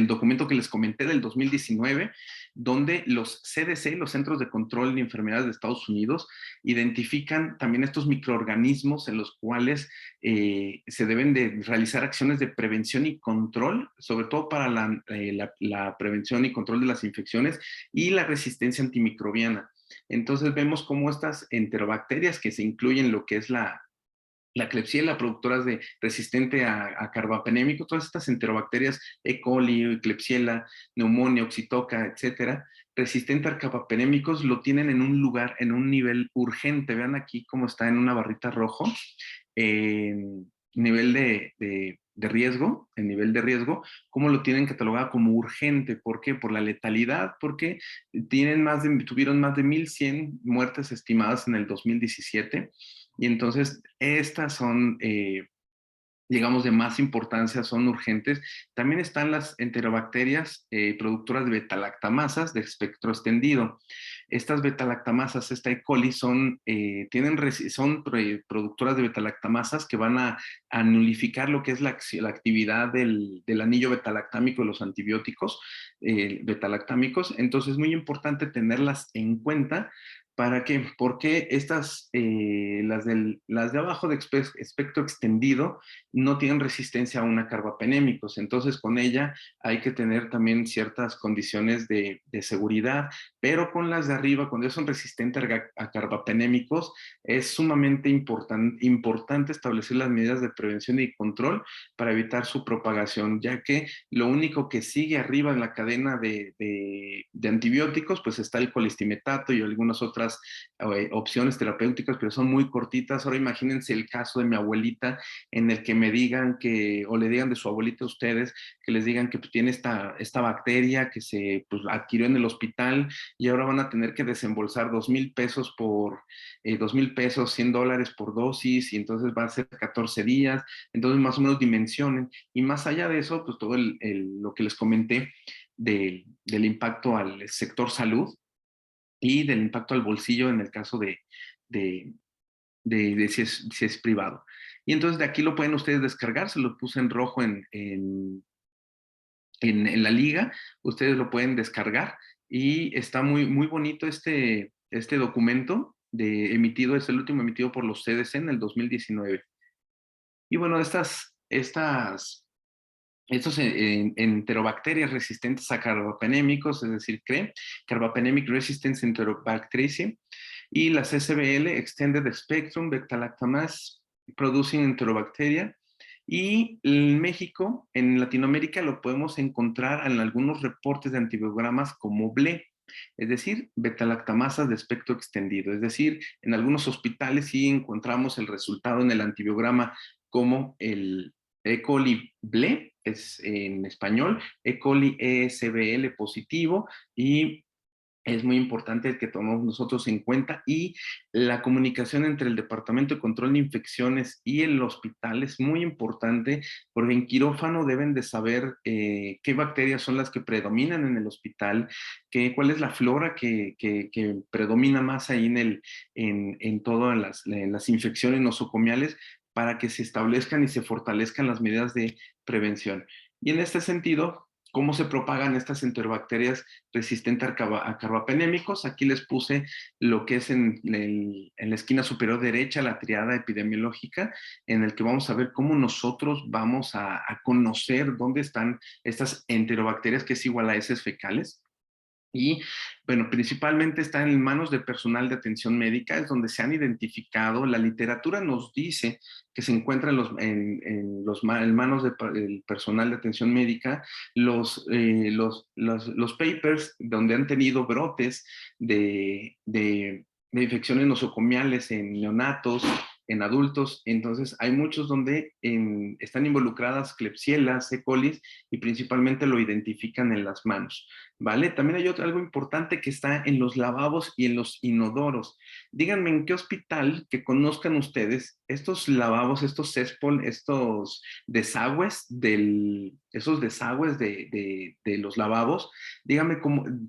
documento que les comenté del 2019, donde los CDC, los Centros de Control de Enfermedades de Estados Unidos, identifican también estos microorganismos en los cuales se deben de realizar acciones de prevención y control, sobre todo para la prevención y control de las infecciones y la resistencia antimicrobiana. Entonces vemos cómo estas enterobacterias que se incluyen en lo que es la Klebsiella, productoras de resistente a carbapenémico, todas estas enterobacterias, E. coli, Klebsiella, neumonía, oxitoca, etcétera, resistente a carbapenémicos, lo tienen en un lugar, en un nivel urgente. Vean aquí cómo está en una barrita rojo, nivel de riesgo, el nivel de riesgo, cómo lo tienen catalogado como urgente. ¿Por qué? Por la letalidad, porque tuvieron más de 1,100 muertes estimadas en el 2017, y entonces estas son, digamos, de más importancia, son urgentes. También están las enterobacterias productoras de betalactamasas de espectro extendido. Estas betalactamasas, esta E. coli, son productoras de betalactamasas que van a nulificar lo que es la actividad del anillo betalactámico de los antibióticos betalactámicos. Entonces es muy importante tenerlas en cuenta. ¿Para qué? Porque las de abajo de espectro extendido no tienen resistencia a una carbapenémicos. Entonces, con ella hay que tener también ciertas condiciones de seguridad, pero con las de arriba, cuando son resistentes a carbapenémicos, es sumamente importante establecer las medidas de prevención y control para evitar su propagación, ya que lo único que sigue arriba en la cadena de antibióticos, pues está el colistimetato y algunas otras otras opciones terapéuticas, pero son muy cortitas. Ahora imagínense el caso de mi abuelita, en el que me digan que, o le digan de su abuelita a ustedes, que les digan que pues, tiene esta bacteria que se pues, adquirió en el hospital y ahora van a tener que desembolsar 2,000 pesos por 2,000 pesos, $100 por dosis, y entonces va a ser 14 días. Entonces, más o menos dimensionen. Y más allá de eso, pues todo lo que les comenté del impacto al sector salud y del impacto al bolsillo en el caso de, de si es privado. Y entonces de aquí lo pueden ustedes descargar, se lo puse en rojo en la liga, ustedes lo pueden descargar y está muy, muy bonito este documento emitido, es el último emitido por los CDC en el 2019. Y bueno, estos enterobacterias resistentes a carbapenémicos, es decir, CRE, Carbapenemic Resistance Enterobacteriaceae, y las SBL, Extended Spectrum Beta-lactamase Producing Enterobacteria. Y en México, en Latinoamérica, lo podemos encontrar en algunos reportes de antibiogramas como BLE, es decir, beta-lactamasas de espectro extendido. Es decir, en algunos hospitales sí encontramos el resultado en el antibiograma como el E. coli BLE, es en español, E. coli ESBL positivo, y es muy importante el que tomemos nosotros en cuenta, y la comunicación entre el Departamento de Control de Infecciones y el hospital es muy importante, porque en quirófano deben de saber qué bacterias son las que predominan en el hospital, cuál es la flora que predomina más ahí en todas las infecciones nosocomiales, para que se establezcan y se fortalezcan las medidas de prevención. Y en este sentido, ¿cómo se propagan estas enterobacterias resistentes a carbapenémicos? Aquí les puse lo que es en la esquina superior derecha, la triada epidemiológica, en el que vamos a ver cómo nosotros vamos a conocer dónde están estas enterobacterias, que es igual a heces fecales. Y bueno, principalmente están en manos de personal de atención médica, es donde se han identificado. La literatura nos dice que se encuentran en manos del personal de atención médica los papers donde han tenido brotes de infecciones nosocomiales en neonatos, en adultos. Entonces hay muchos donde están involucradas Klebsiella, E. coli, y principalmente lo identifican en las manos. ¿Vale? También hay algo importante que está en los lavabos y en los inodoros. Díganme en qué hospital que conozcan ustedes estos lavabos, estos cesspool, esos desagües de los lavabos. Díganme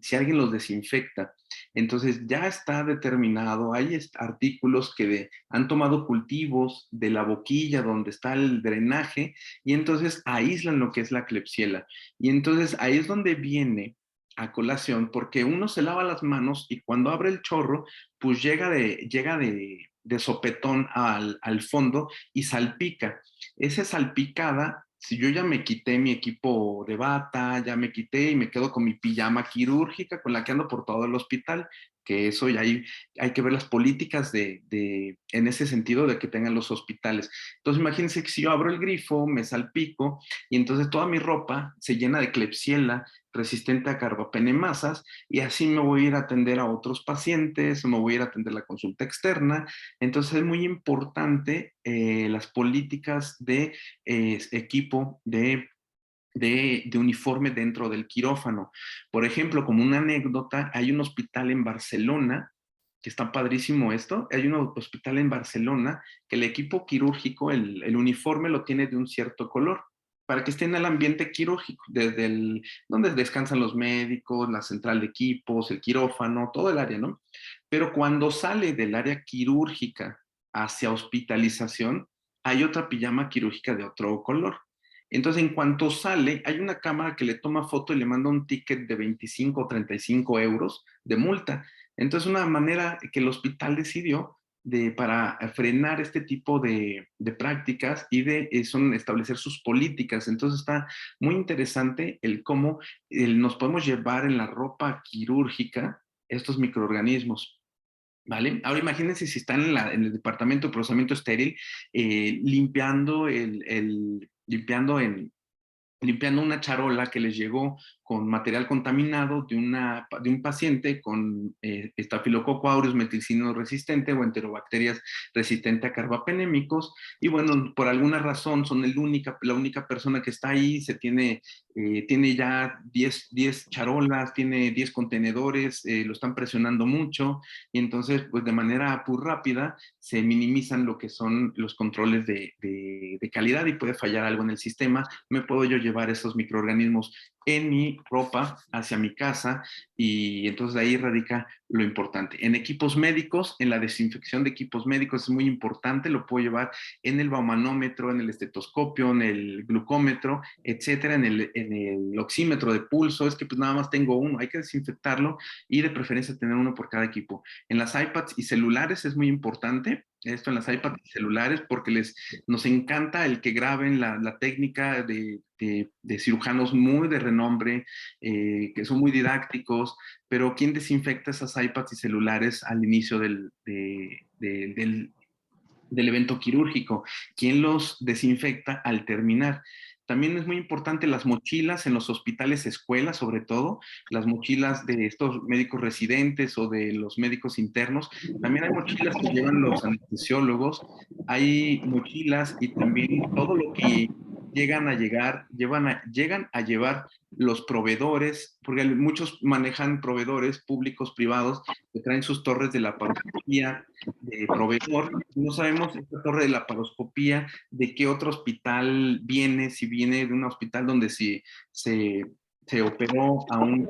si alguien los desinfecta. Entonces ya está determinado, hay artículos que han tomado cultivos de la boquilla donde está el drenaje, y entonces aíslan lo que es la Klebsiella. Y entonces ahí es donde viene a colación, porque uno se lava las manos y cuando abre el chorro, pues llega de sopetón al fondo y salpica. Esa salpicada, si yo ya me quité mi equipo de bata, ya me quité y me quedo con mi pijama quirúrgica con la que ando por todo el hospital, que eso ya hay que ver las políticas en ese sentido de que tengan los hospitales. Entonces imagínense que si yo abro el grifo, me salpico, y entonces toda mi ropa se llena de Klebsiella resistente a carbapenemasas, y así me voy a ir a atender a otros pacientes, me voy a ir a atender la consulta externa. Entonces es muy importante las políticas de equipo de uniforme dentro del quirófano. Por ejemplo, como una anécdota, hay un hospital en Barcelona, que está padrísimo esto, hay un hospital en Barcelona que el equipo quirúrgico, el uniforme lo tiene de un cierto color, para que esté en el ambiente quirúrgico, donde descansan los médicos, la central de equipos, el quirófano, todo el área, ¿no? Pero cuando sale del área quirúrgica hacia hospitalización, hay otra pijama quirúrgica de otro color. Entonces, en cuanto sale, hay una cámara que le toma foto y le manda un ticket de 25 o 35 euros de multa. Entonces, una manera que el hospital decidió para frenar este tipo de prácticas y establecer sus políticas. Entonces, está muy interesante el cómo nos podemos llevar en la ropa quirúrgica estos microorganismos. ¿Vale? Ahora imagínense si están en el departamento de procesamiento estéril, limpiando limpiando una charola que les llegó con material contaminado de un paciente con Staphylococcus aureus meticilino resistente o enterobacterias resistente a carbapenémicos, y bueno, por alguna razón son la única persona que está ahí, tiene ya 10 charolas, tiene 10 contenedores, lo están presionando mucho, y entonces pues de manera pues, rápida se minimizan lo que son los controles de calidad y puede fallar algo en el sistema. Me puedo yo llevar esos microorganismos en mi ropa hacia mi casa, y entonces ahí radica lo importante. En equipos médicos, en la desinfección de equipos médicos es muy importante, lo puedo llevar en el baumanómetro, en el estetoscopio, en el glucómetro, etcétera, en el oxímetro de pulso. Es que pues nada más tengo uno, hay que desinfectarlo y de preferencia tener uno por cada equipo. En las iPads y celulares es muy importante esto, en las iPads y celulares, porque nos encanta el que graben la técnica de cirujanos muy de renombre, que son muy didácticos, pero ¿quién desinfecta esas iPads y celulares al inicio del evento quirúrgico? ¿Quién los desinfecta al terminar? También es muy importante las mochilas en los hospitales, escuelas, sobre todo, las mochilas de estos médicos residentes o de los médicos internos. También hay mochilas que llevan los anestesiólogos, hay mochilas y también todo lo que llegan a llevar los proveedores, porque muchos manejan proveedores públicos, privados, que traen sus torres de laparoscopía de proveedor. No sabemos esta torre de laparoscopía de qué otro hospital viene, si viene de un hospital donde se operó,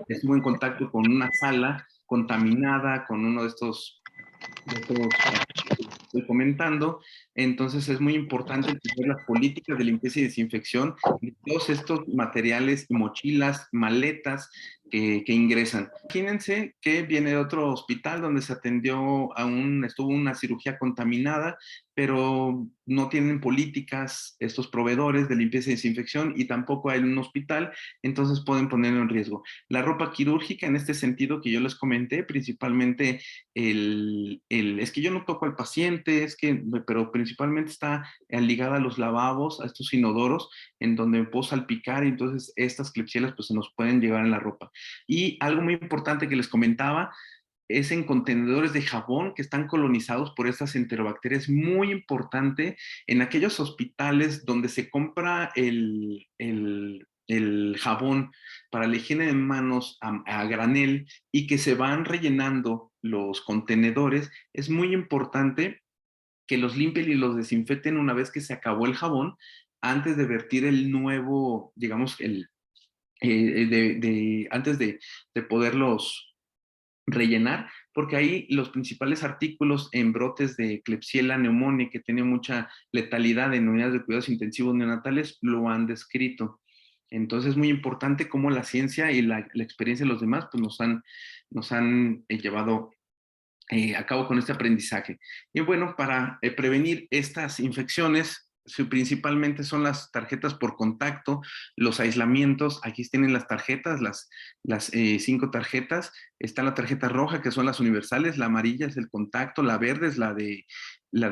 estuvo en contacto con una sala contaminada, con uno de estos estoy comentando. Entonces es muy importante entender las políticas de limpieza y desinfección de todos estos materiales, mochilas, maletas que ingresan. Imagínense que viene de otro hospital donde se atendió estuvo una cirugía contaminada, pero no tienen políticas estos proveedores de limpieza y desinfección, y tampoco hay un hospital, entonces pueden ponerlo en riesgo. La ropa quirúrgica, en este sentido que yo les comenté, principalmente es que yo no toco al paciente, pero principalmente está ligada a los lavabos, a estos inodoros, en donde me puedo salpicar, y entonces estas Klebsiellas pues se nos pueden llevar en la ropa. Y algo muy importante que les comentaba, es en contenedores de jabón que están colonizados por estas enterobacterias. Muy importante en aquellos hospitales donde se compra el jabón para la higiene de manos a granel y que se van rellenando los contenedores. Es muy importante que los limpien y los desinfecten una vez que se acabó el jabón, antes de vertir el nuevo, digamos, antes de poderlos rellenar, porque ahí los principales artículos en brotes de Klebsiella pneumoniae, que tiene mucha letalidad en unidades de cuidados intensivos neonatales, lo han descrito. Entonces es muy importante cómo la ciencia y la experiencia de los demás pues nos han llevado a cabo con este aprendizaje. Y bueno, para prevenir estas infecciones, principalmente son las tarjetas por contacto, los aislamientos. Aquí tienen las tarjetas, las 5 tarjetas. Está la tarjeta roja, que son las universales, la amarilla es el contacto, la verde es la de la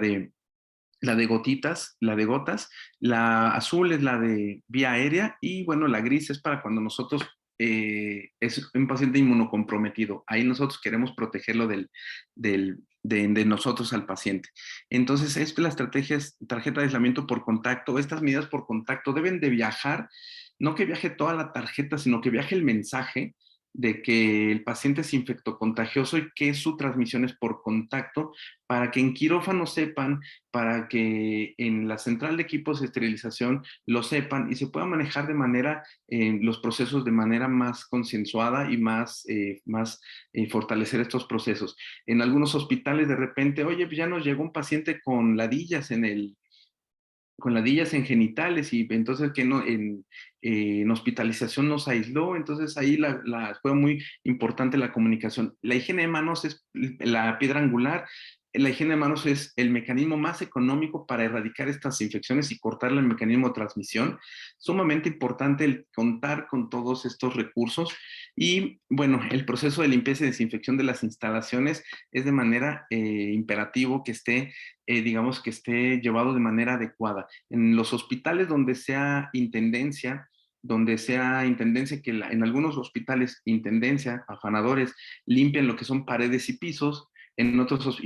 de gotitas, la de gotas, la azul es la de vía aérea, y bueno, la gris es para cuando nosotros es un paciente inmunocomprometido. Ahí nosotros queremos protegerlo de nosotros al paciente. Entonces, la estrategia es tarjeta de aislamiento por contacto. Estas medidas por contacto deben de viajar, no que viaje toda la tarjeta, sino que viaje el mensaje de que el paciente es infectocontagioso y que su transmisión es por contacto, para que en quirófano sepan, para que en la central de equipos de esterilización lo sepan y se puedan manejar los procesos de manera más consensuada y más fortalecer estos procesos. En algunos hospitales de repente, oye, pues ya nos llegó un paciente con ladillas en genitales, y entonces que no, en hospitalización nos aisló. Entonces ahí fue muy importante la comunicación. La higiene de manos es la piedra angular. La higiene de manos es el mecanismo más económico para erradicar estas infecciones y cortar el mecanismo de transmisión. Sumamente importante el contar con todos estos recursos. Y bueno, el proceso de limpieza y desinfección de las instalaciones es de manera imperativo que digamos que esté llevado de manera adecuada. En los hospitales donde sea intendencia, donde sea intendencia, que en algunos hospitales, intendencia, afanadores, limpian lo que son paredes y pisos, en otros,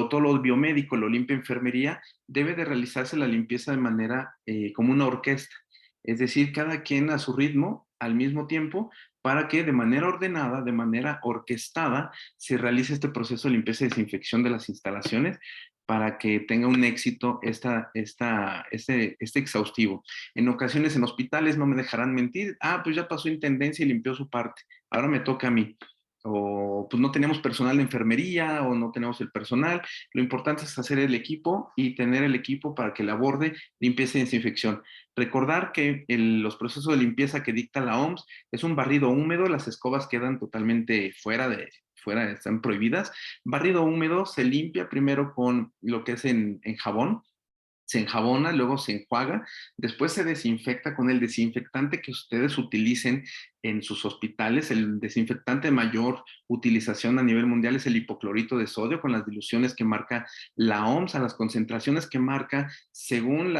todo lo biomédico lo limpia enfermería, debe de realizarse la limpieza de manera como una orquesta. Es decir, cada quien a su ritmo, al mismo tiempo, para que de manera ordenada, de manera orquestada, se realice este proceso de limpieza y desinfección de las instalaciones para que tenga un éxito este exhaustivo. En ocasiones en hospitales no me dejarán mentir, pues ya pasó intendencia y limpió su parte, ahora me toca a mí. O pues no tenemos personal de enfermería o no tenemos el personal. Lo importante es hacer el equipo y tener el equipo para que le aborde limpieza y desinfección. Recordar que los procesos de limpieza que dicta la OMS es un barrido húmedo, las escobas quedan totalmente fuera, están prohibidas. Barrido húmedo se limpia primero con lo que es en jabón, se enjabona, luego se enjuaga, después se desinfecta con el desinfectante que ustedes utilicen en sus hospitales. El desinfectante de mayor utilización a nivel mundial es el hipoclorito de sodio, con las diluciones que marca la OMS, a las concentraciones que marca según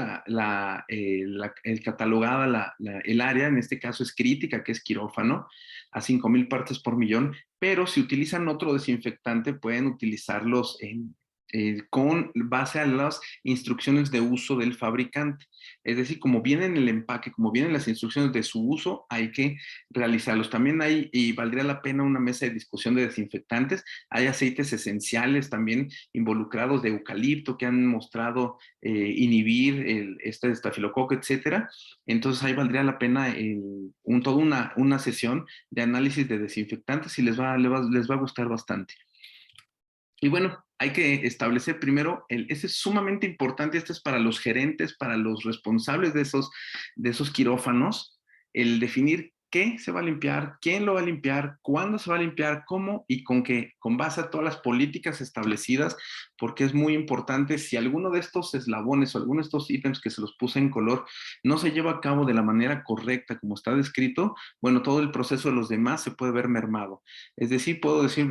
el catalogada, el área, en este caso es crítica, que es quirófano, a 5,000 partes por millón, pero si utilizan otro desinfectante pueden utilizarlos con base a las instrucciones de uso del fabricante. Es decir, como viene en el empaque, como vienen las instrucciones de su uso, hay que realizarlos. También hay, y valdría la pena una mesa de discusión de desinfectantes, hay aceites esenciales también involucrados de eucalipto que han mostrado inhibir este estafilococo, etcétera. Entonces ahí valdría la pena toda una sesión de análisis de desinfectantes y les va a gustar bastante. Y bueno, hay que establecer primero, ese es sumamente importante, este es para los gerentes, para los responsables de esos quirófanos, el definir qué se va a limpiar, quién lo va a limpiar, cuándo se va a limpiar, cómo y con qué, con base a todas las políticas establecidas, porque es muy importante, si alguno de estos eslabones o alguno de estos ítems que se los puse en color no se lleva a cabo de la manera correcta como está descrito, bueno, todo el proceso de los demás se puede ver mermado. Es decir, puedo decir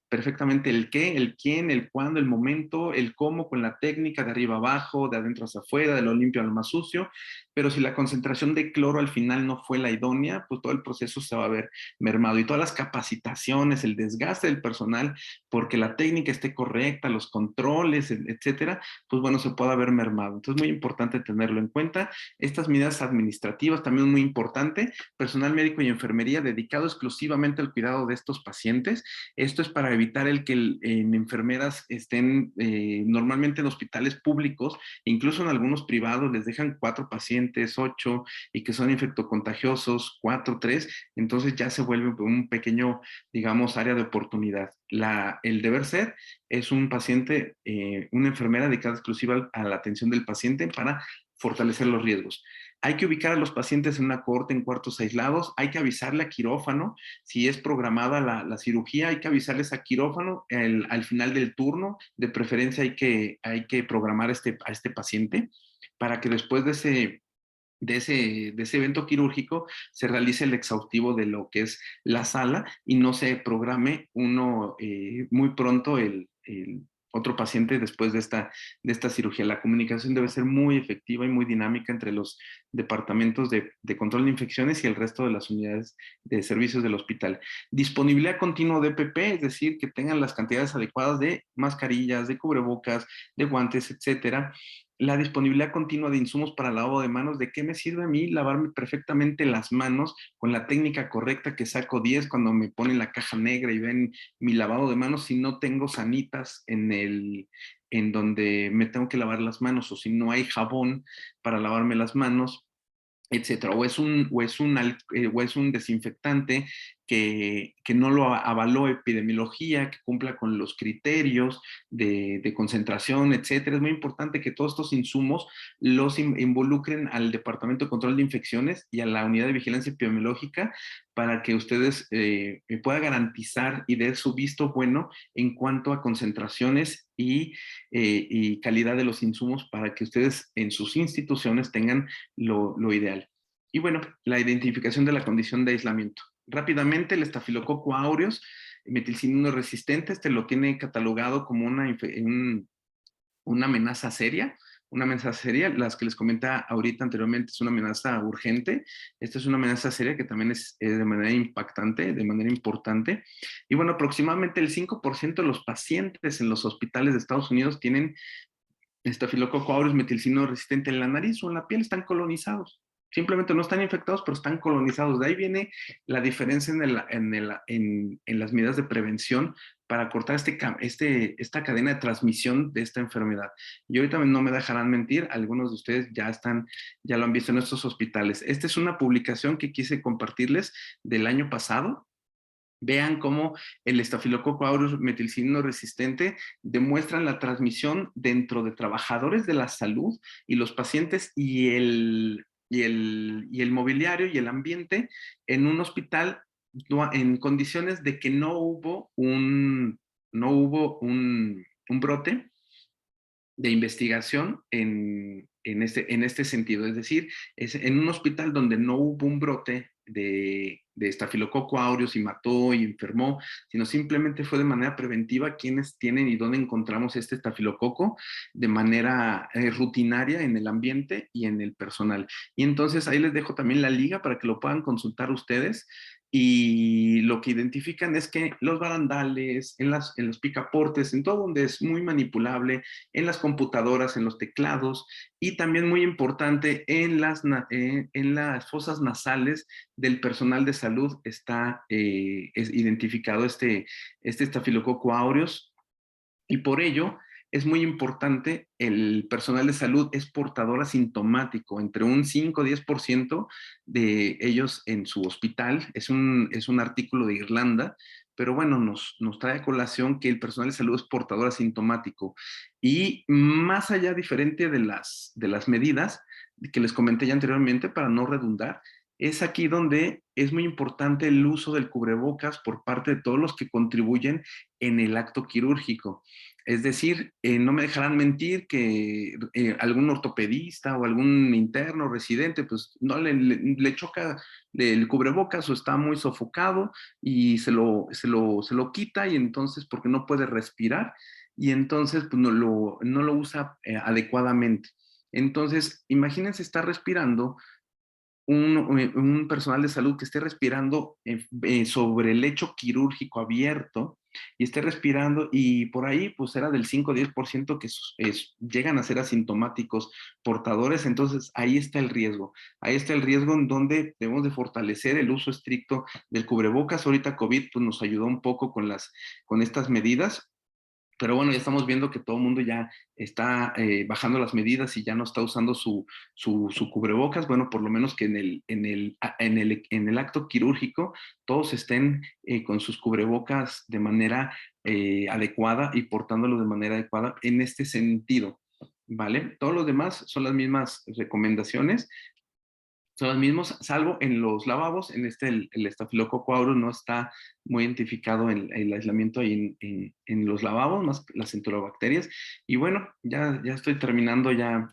perfectamente el qué, el quién, el cuándo, el momento, el cómo, con la técnica de arriba abajo, de adentro hacia afuera, de lo limpio a lo más sucio, pero si la concentración de cloro al final no fue la idónea, pues todo el proceso se va a ver mermado. Y todas las capacitaciones, el desgaste del personal, porque la técnica esté correcta, los controles, etcétera, pues bueno, se puede haber mermado. Entonces, muy importante tenerlo en cuenta. Estas medidas administrativas también muy importante, personal médico y enfermería dedicado exclusivamente al cuidado de estos pacientes. Esto es para evitar el que en enfermeras estén normalmente en hospitales públicos, incluso en algunos privados les dejan 4 pacientes, 8, y que son infectocontagiosos, 4, 3, entonces ya se vuelve un pequeño, digamos, área de oportunidad. El deber ser es un paciente, una enfermera dedicada exclusiva a la atención del paciente para fortalecer los riesgos. Hay que ubicar a los pacientes en una cohorte en cuartos aislados, hay que avisarle a quirófano, si es programada la cirugía, hay que avisarles a quirófano al final del turno, de preferencia hay que programar a este paciente para que después de ese evento quirúrgico se realice el exhaustivo de lo que es la sala y no se programe muy pronto el otro paciente después de esta cirugía. La comunicación debe ser muy efectiva y muy dinámica entre los departamentos de control de infecciones y el resto de las unidades de servicios del hospital. Disponibilidad continua de EPP, es decir, que tengan las cantidades adecuadas de mascarillas, de cubrebocas, de guantes, etcétera. La disponibilidad continua de insumos para lavado de manos. ¿De qué me sirve a mí lavarme perfectamente las manos con la técnica correcta que saco 10 cuando me ponen la caja negra y ven mi lavado de manos si no tengo sanitas en donde me tengo que lavar las manos, o si no hay jabón para lavarme las manos, etcétera? O es un desinfectante que no lo avaló epidemiología, que cumpla con los criterios de concentración, etcétera. Es muy importante que todos estos insumos los involucren al Departamento de Control de Infecciones y a la Unidad de Vigilancia Epidemiológica para que ustedes puedan garantizar y den su visto bueno en cuanto a concentraciones y calidad de los insumos para que ustedes en sus instituciones tengan lo ideal. Y bueno, la identificación de la condición de aislamiento. Rápidamente, el estafilococo aureus, metilcinino resistente, este lo tiene catalogado como una amenaza seria una amenaza seria. Las que les comenté ahorita anteriormente es una amenaza urgente. Esta es una amenaza seria que también es de manera impactante, de manera importante. Y bueno, aproximadamente el 5% de los pacientes en los hospitales de Estados Unidos tienen Staphylococcus aureus metilcino resistente en la nariz o en la piel, están colonizados. Simplemente no están infectados, pero están colonizados. De ahí viene la diferencia en las medidas de prevención para cortar esta cadena de transmisión de esta enfermedad. Y ahorita no me dejarán mentir, algunos de ustedes ya lo han visto en estos hospitales. Esta es una publicación que quise compartirles del año pasado. Vean cómo el estafilococo aureus metilcino resistente demuestran la transmisión dentro de trabajadores de la salud y los pacientes y el mobiliario y el ambiente en un hospital en condiciones de que no hubo un brote de investigación en este sentido. Es decir, es en un hospital donde no hubo un brote de estafilococo aureus y mató y enfermó, sino simplemente fue de manera preventiva quienes tienen y dónde encontramos este estafilococo de manera rutinaria en el ambiente y en el personal. Y entonces ahí les dejo también la liga para que lo puedan consultar ustedes. Y lo que identifican es que los barandales, en los picaportes, en todo donde es muy manipulable, en las computadoras, en los teclados y también muy importante en las fosas nasales del personal de salud es identificado este estafilococo aureus y por ello es muy importante, el personal de salud es portador asintomático, entre un 5 o 10% de ellos en su hospital. Es un artículo de Irlanda, pero bueno, nos trae a colación que el personal de salud es portador asintomático. Y más allá, diferente de las medidas que les comenté ya anteriormente, para no redundar, es aquí donde es muy importante el uso del cubrebocas por parte de todos los que contribuyen en el acto quirúrgico. Es decir, no me dejarán mentir que algún ortopedista o algún interno residente, pues no le choca el cubrebocas o está muy sofocado y se lo quita y entonces porque no puede respirar y entonces pues, no lo usa adecuadamente. Entonces, imagínense estar respirando un personal de salud que esté respirando sobre el lecho quirúrgico abierto y esté respirando y por ahí pues era del 5 o 10% que llegan a ser asintomáticos portadores, entonces ahí está el riesgo en donde debemos de fortalecer el uso estricto del cubrebocas. Ahorita COVID pues nos ayudó un poco con estas medidas, pero bueno, ya estamos viendo que todo el mundo ya está bajando las medidas y ya no está usando su cubrebocas. Bueno, por lo menos que en el acto quirúrgico todos estén con sus cubrebocas de manera adecuada y portándolo de manera adecuada en este sentido, ¿vale? Todos los demás son las mismas recomendaciones, son los mismos, salvo en los lavabos. El estafilococo aureus no está muy identificado en el aislamiento ahí en los lavabos, más las enterobacterias. Y bueno, ya estoy terminando, ya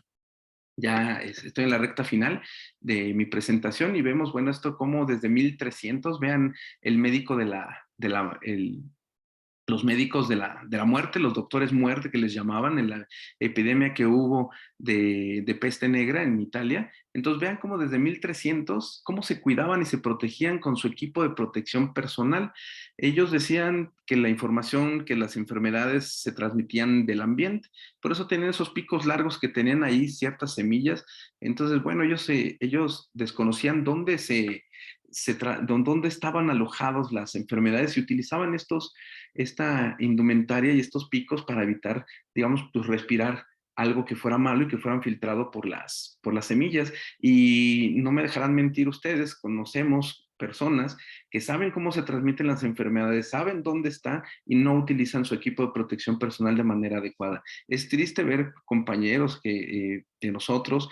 estoy en la recta final de mi presentación y vemos, bueno, esto como desde 1300, vean el médico los médicos de la muerte, los doctores muerte que les llamaban en la epidemia que hubo de peste negra en Italia. Entonces vean cómo desde 1300, cómo se cuidaban y se protegían con su equipo de protección personal. Ellos decían que la información, que las enfermedades se transmitían del ambiente, por eso tenían esos picos largos que tenían ahí ciertas semillas. Entonces, bueno, ellos desconocían dónde estaban alojados las enfermedades y utilizaban esta indumentaria y estos picos para evitar, digamos, pues respirar algo que fuera malo y que fueran filtrado por las semillas. Y no me dejarán mentir ustedes, conocemos personas que saben cómo se transmiten las enfermedades, saben dónde está y no utilizan su equipo de protección personal de manera adecuada. Es triste ver compañeros de nosotros,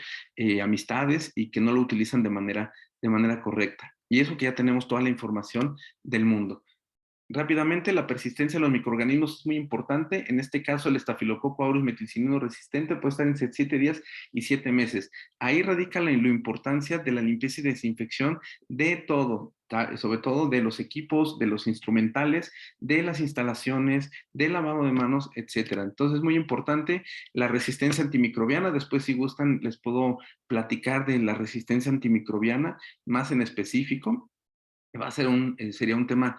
amistades, y que no lo utilizan de manera correcta. Y eso que ya tenemos toda la información del mundo. Rápidamente, la persistencia de los microorganismos es muy importante. En este caso, el estafilococo aureus metilcinino resistente puede estar entre 7 días y 7 meses. Ahí radica la importancia de la limpieza y desinfección de todo, sobre todo de los equipos, de los instrumentales, de las instalaciones, del lavado de manos, etcétera. Entonces, es muy importante la resistencia antimicrobiana. Después, si gustan, les puedo platicar de la resistencia antimicrobiana más en específico. Va a ser sería un tema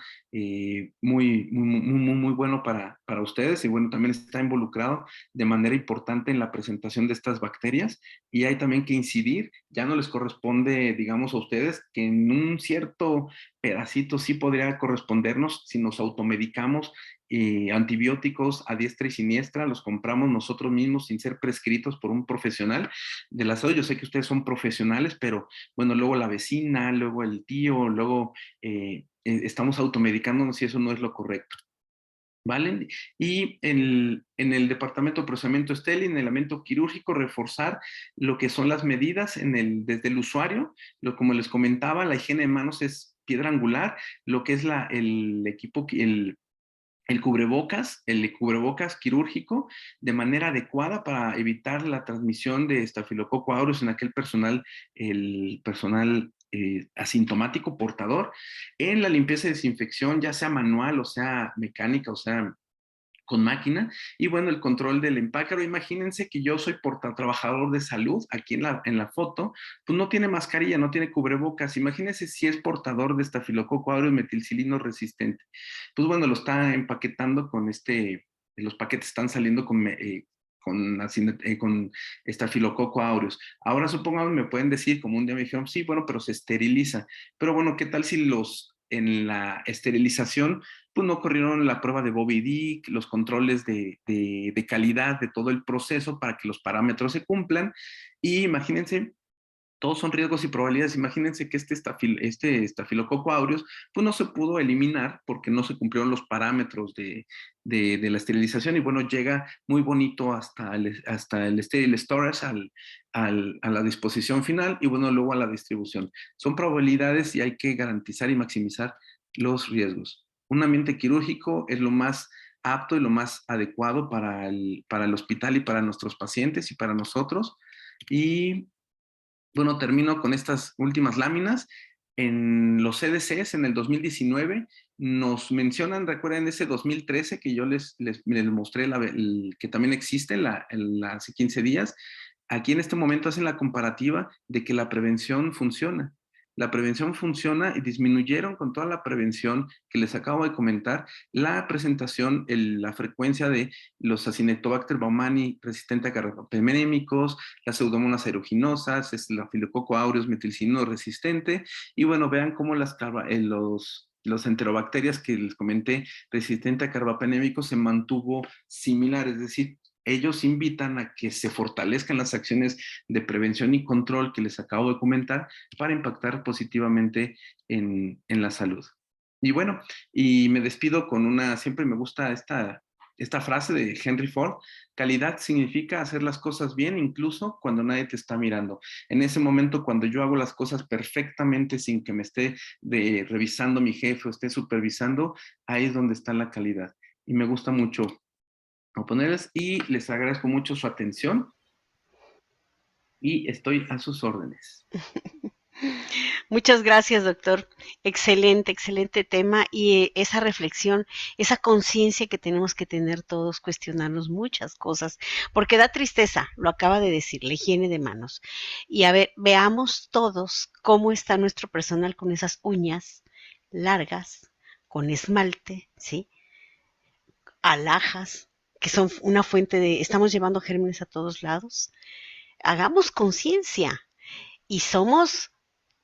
muy bueno para ustedes y bueno, también está involucrado de manera importante en la presentación de estas bacterias y hay también que incidir, ya no les corresponde, digamos, a ustedes, que en un cierto pedacito sí podría correspondernos si nos automedicamos antibióticos a diestra y siniestra, los compramos nosotros mismos sin ser prescritos por un profesional de la salud. Yo sé que ustedes son profesionales, pero bueno, luego la vecina, luego el tío, luego estamos automedicándonos y eso no es lo correcto. ¿Vale? Y en el departamento de procesamiento estéril, en el elemento quirúrgico, reforzar lo que son las medidas desde el usuario. Como les comentaba, la higiene de manos es piedra angular, lo que es el equipo, el cubrebocas quirúrgico de manera adecuada para evitar la transmisión de estafilococo aureus en aquel personal, el personal asintomático portador, en la limpieza y desinfección, ya sea manual o sea mecánica, o sea con máquina, y bueno, el control del empácaro. Imagínense que yo soy trabajador de salud, aquí en la foto, pues no tiene mascarilla, no tiene cubrebocas. Imagínense si es portador de estafilococo aureus metilcilino resistente. Pues bueno, lo está empaquetando con los paquetes están saliendo con estafilococo aureus. Ahora supongamos me pueden decir, como un día me dijeron, sí, bueno, pero se esteriliza. Pero bueno, ¿qué tal si en la esterilización pues no corrieron la prueba de Bobby Dick, los controles de calidad de todo el proceso para que los parámetros se cumplan? Y imagínense, todos son riesgos y probabilidades. Imagínense que este estafilococo aureus pues no se pudo eliminar porque no se cumplieron los parámetros de la esterilización y bueno, llega muy bonito hasta el sterile storage, a la disposición final y bueno, luego a la distribución. Son probabilidades y hay que garantizar y maximizar los riesgos. Un ambiente quirúrgico es lo más apto y lo más adecuado para el hospital y para nuestros pacientes y para nosotros. Y bueno, termino con estas últimas láminas. En los CDCs, en el 2019, nos mencionan, recuerden ese 2013 que yo les mostré, que también existe hace 15 días. Aquí en este momento hacen la comparativa de que la prevención funciona. La prevención funciona y disminuyeron con toda la prevención que les acabo de comentar la presentación, la frecuencia de los Acinetobacter baumannii resistente a carbapenémicos, las pseudomonas aeruginosas, es la Staphylococcus aureus metilcinino resistente, y bueno, vean cómo los enterobacterias que les comenté resistente a carbapenémicos se mantuvo similar, es decir, ellos invitan a que se fortalezcan las acciones de prevención y control que les acabo de comentar para impactar positivamente en la salud. Y bueno, y me despido con siempre me gusta esta frase de Henry Ford: calidad significa hacer las cosas bien incluso cuando nadie te está mirando. En ese momento, cuando yo hago las cosas perfectamente sin que me esté revisando mi jefe o esté supervisando, ahí es donde está la calidad. Y me gusta mucho oponerles y les agradezco mucho su atención y estoy a sus órdenes. Muchas gracias, doctor. Excelente, excelente tema y esa reflexión, esa conciencia que tenemos que tener todos, cuestionarnos muchas cosas, porque da tristeza, lo acaba de decir, la higiene de manos. Y a ver, veamos todos cómo está nuestro personal con esas uñas largas, con esmalte, ¿sí? Alhajas, que son una fuente estamos llevando gérmenes a todos lados. Hagamos conciencia y somos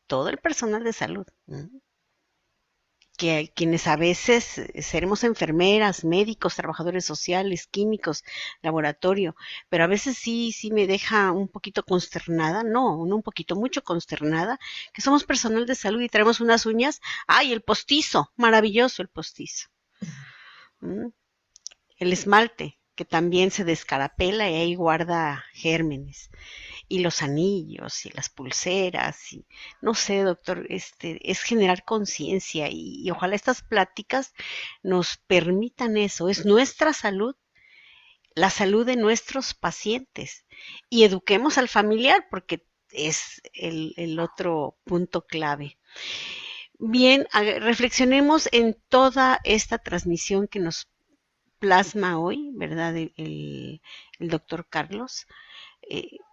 todo el personal de salud, ¿no? Que quienes a veces seremos enfermeras, médicos, trabajadores sociales, químicos, laboratorio, pero a veces sí me deja un poquito consternada, no un poquito, mucho consternada, que somos personal de salud y traemos unas uñas, ¡ay, el postizo! Maravilloso el postizo. ¿Mm? El esmalte, que también se descarapela y ahí guarda gérmenes. Y los anillos y las pulseras y no sé, doctor, es generar conciencia y ojalá estas pláticas nos permitan eso. Es nuestra salud, la salud de nuestros pacientes y eduquemos al familiar porque es el otro punto clave. Bien, reflexionemos en toda esta transmisión que nos plasma hoy, ¿verdad? El doctor Carlos.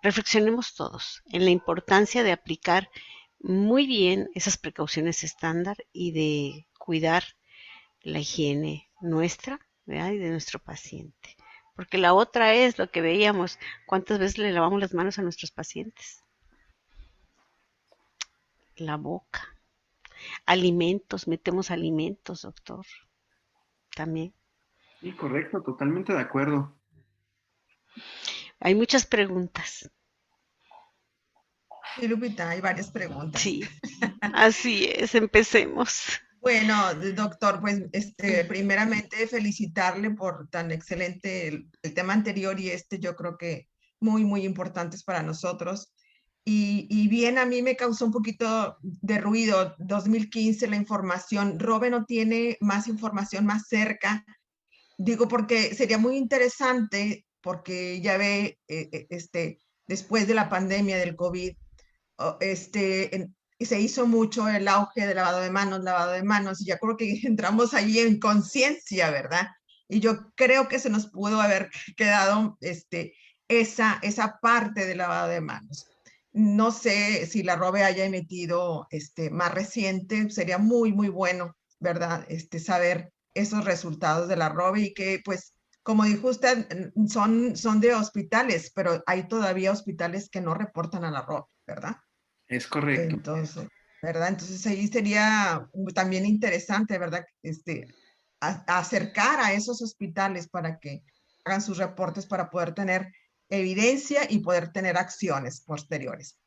Reflexionemos todos en la importancia de aplicar muy bien esas precauciones estándar y de cuidar la higiene nuestra, ¿verdad? Y de nuestro paciente. Porque la otra es lo que veíamos, cuántas veces le lavamos las manos a nuestros pacientes. La boca. Alimentos, metemos alimentos, doctor, también. Sí, correcto, totalmente de acuerdo. Hay muchas preguntas. Sí, Lupita, hay varias preguntas. Sí, así es, empecemos. Bueno, doctor, pues primeramente felicitarle por tan excelente el tema anterior y yo creo que muy, muy importantes para nosotros. Y bien, a mí me causó un poquito de ruido 2015 la información. Robe no tiene más información más cerca. Digo, porque sería muy interesante, porque ya ve, después de la pandemia del COVID, y se hizo mucho el auge de lavado de manos, y ya creo que entramos ahí en conciencia, ¿verdad? Y yo creo que se nos pudo haber quedado esa parte del lavado de manos. No sé si la Robe haya emitido más reciente, sería muy, muy bueno, ¿verdad? Saber esos resultados de la Robe y que, pues, como dijo usted, son de hospitales, pero hay todavía hospitales que no reportan a la Robe, ¿verdad? Es correcto. Entonces, ¿verdad? Entonces ahí sería también interesante, ¿verdad? Acercar a esos hospitales para que hagan sus reportes para poder tener evidencia y poder tener acciones posteriores.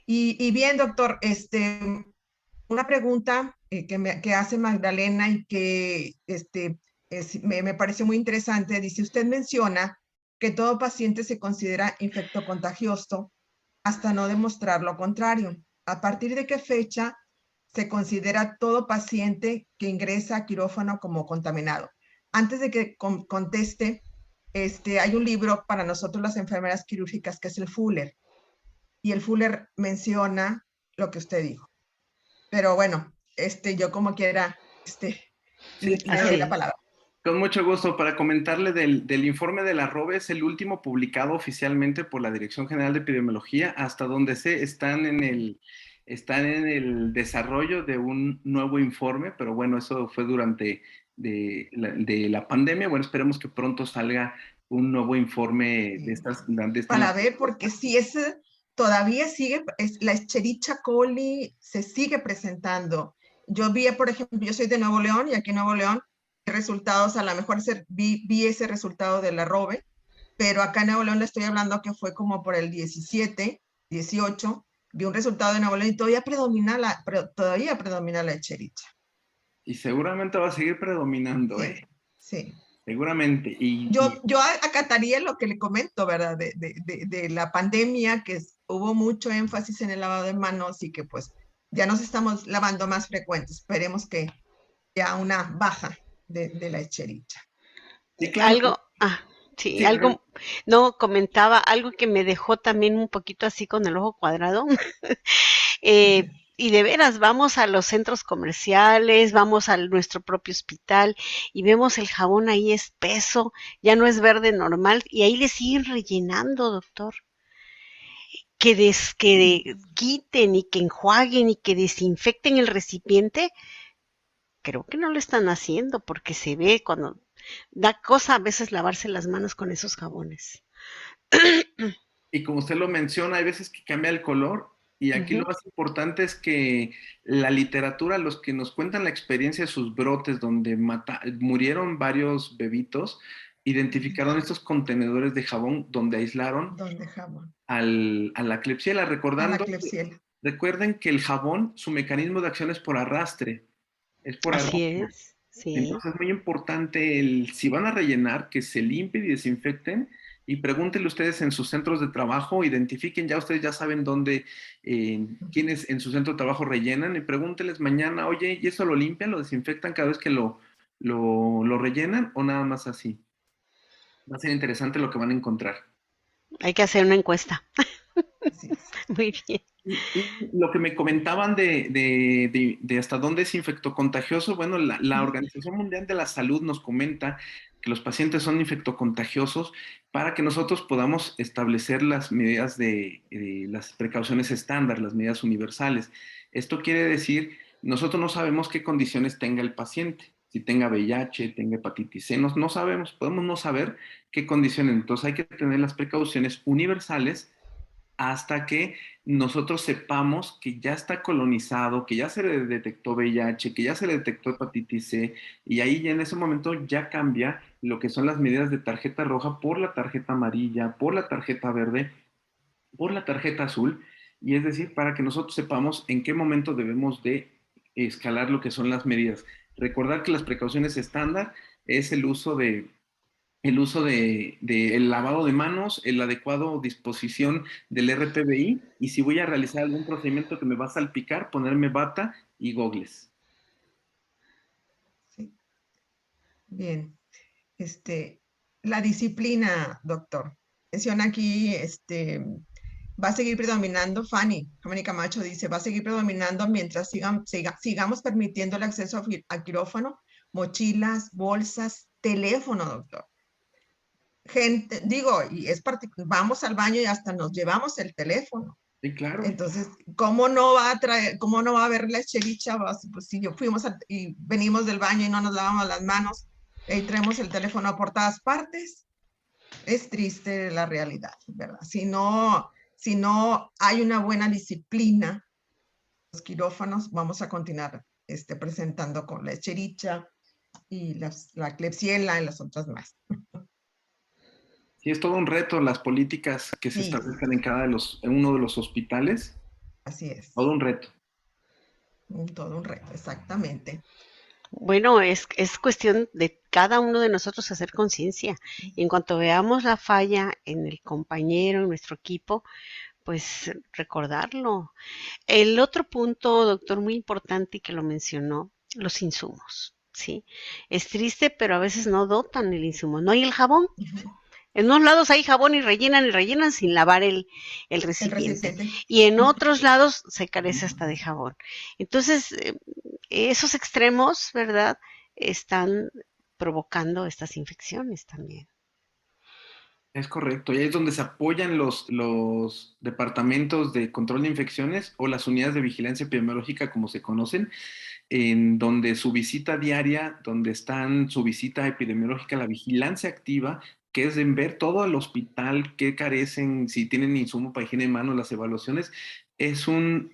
Y bien, doctor, una pregunta que hace Magdalena y que me pareció muy interesante. Dice, usted menciona que todo paciente se considera infectocontagioso hasta no demostrar lo contrario. ¿A partir de qué fecha se considera todo paciente que ingresa a quirófano como contaminado? Antes de que conteste, hay un libro para nosotros las enfermeras quirúrgicas que es el Fuller, y el Fuller menciona lo que usted dijo. Pero bueno, yo como quiera, Sí, le doy la palabra. con mucho gusto para comentarle del informe de la ROBE, es el último publicado oficialmente por la Dirección General de Epidemiología, hasta donde están están en el desarrollo de un nuevo informe, pero bueno, eso fue durante de la pandemia. Bueno, esperemos que pronto salga un nuevo informe de estas. Para ver, porque si todavía sigue, la Escherichia coli se sigue presentando. Yo vi, por ejemplo, yo soy de Nuevo León y aquí en Nuevo León, resultados, a lo mejor vi ese resultado de la ROBE, pero acá en Nuevo León le estoy hablando que fue como por el 17, 18, vi un resultado de Nuevo León y todavía predomina la Escherichia. Y seguramente va a seguir predominando, Sí, ¿eh? sí. Seguramente. Yo acataría lo que le comento, ¿verdad? De la pandemia, que hubo mucho énfasis en el lavado de manos y que pues ya nos estamos lavando más frecuentes. Esperemos que ya una baja de la Escherichia. Sí, claro. Sí, Sí, algo, no, comentaba algo que me dejó también un poquito así con el ojo cuadrado. Y de veras, vamos a los centros comerciales, vamos a nuestro propio hospital y vemos el jabón ahí espeso, ya no es verde normal, y ahí le siguen rellenando, doctor. Que quiten y que enjuaguen y que desinfecten el recipiente, creo que no lo están haciendo porque se ve cuando da cosa a veces lavarse las manos con esos jabones. Y como usted lo menciona, hay veces que cambia el color y aquí lo más importante es que la literatura, los que nos cuentan la experiencia de sus brotes donde murieron varios bebitos, identificaron estos contenedores de jabón donde aislaron a la Klebsiella, recordando, recuerden que el jabón, su mecanismo de acción es por arrastre, es por Así arrastre. es. Sí. Entonces es muy importante si van a rellenar, que se limpien y desinfecten y pregúntenle ustedes en sus centros de trabajo, identifiquen, ya ustedes ya saben dónde, quiénes en su centro de trabajo rellenan y pregúntenles mañana, oye, ¿y eso lo limpian, lo desinfectan cada vez que lo rellenan o nada más así? Va a ser interesante lo que van a encontrar. Hay que hacer una encuesta. Así es. Muy bien. Y lo que me comentaban de hasta dónde es infectocontagioso, bueno, la Organización Mundial de la Salud nos comenta que los pacientes son infectocontagiosos para que nosotros podamos establecer las medidas de las precauciones estándar, las medidas universales. Esto quiere decir, nosotros no sabemos qué condiciones tenga el paciente, si tenga VIH, tenga hepatitis C, no sabemos, podemos no saber qué condiciones, entonces hay que tener las precauciones universales hasta que nosotros sepamos que ya está colonizado, que ya se le detectó VIH, que ya se le detectó hepatitis C, y ahí ya en ese momento ya cambia lo que son las medidas de tarjeta roja por la tarjeta amarilla, por la tarjeta verde, por la tarjeta azul, y es decir, para que nosotros sepamos en qué momento debemos de escalar lo que son las medidas. Recordar que las precauciones estándar es el uso de el lavado de manos, el adecuado disposición del RPBI y si voy a realizar algún procedimiento que me va a salpicar, ponerme bata y gogles. Sí. Bien. La disciplina, doctor. Menciona aquí, va a seguir predominando, Fanny Camacho dice, va a seguir predominando mientras sigamos permitiendo el acceso a quirófano, mochilas, bolsas, teléfono, doctor. Gente, digo, vamos al baño y hasta nos llevamos el teléfono. Sí, claro. Entonces, ¿cómo no va a haber la chericha? Pues si y venimos del baño y no nos lavamos las manos, y traemos el teléfono por todas partes, es triste la realidad, ¿verdad? Si no hay una buena disciplina, los quirófanos, vamos a continuar presentando con la chericha y la Klebsiella y las otras más. Sí, es todo un reto las políticas que se Sí, establezcan en uno de los hospitales. así es. Todo un reto. Todo un reto, exactamente. Bueno, es cuestión de cada uno de nosotros hacer conciencia. Y en cuanto veamos la falla en el compañero, en nuestro equipo, pues recordarlo. El otro punto, doctor, muy importante y que lo mencionó, los insumos, ¿sí? Es triste, pero a veces no dotan el insumo. No hay el jabón. En unos lados hay jabón y rellenan sin lavar el recipiente. Y en otros lados se carece hasta de jabón. Entonces, esos extremos, ¿verdad? Están provocando estas infecciones también. Es correcto, y ahí es donde se apoyan los departamentos de control de infecciones o las unidades de vigilancia epidemiológica, como se conocen, en donde su visita diaria, donde están su visita epidemiológica, la vigilancia activa, que es en ver todo el hospital, qué carecen, si tienen insumo para higiene de manos, las evaluaciones, son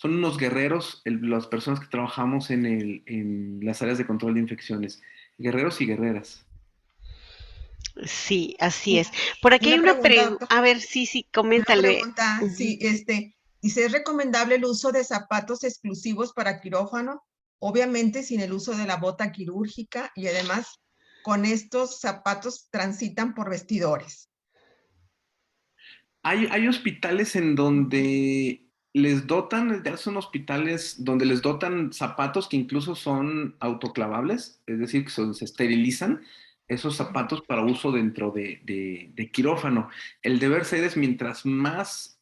unos guerreros, las personas que trabajamos en las áreas de control de infecciones, guerreros y guerreras. Sí, así es. Por aquí hay una pregunta. A ver, sí, coméntale. Una pregunta, sí, dice, ¿es recomendable el uso de zapatos exclusivos para quirófano? Obviamente sin el uso de la bota quirúrgica y además con estos zapatos transitan por vestidores. Hay hospitales en donde les dotan, ya son hospitales donde les dotan zapatos que incluso son autoclavables, es decir, que se esterilizan esos zapatos para uso dentro de quirófano. El deber ser es mientras más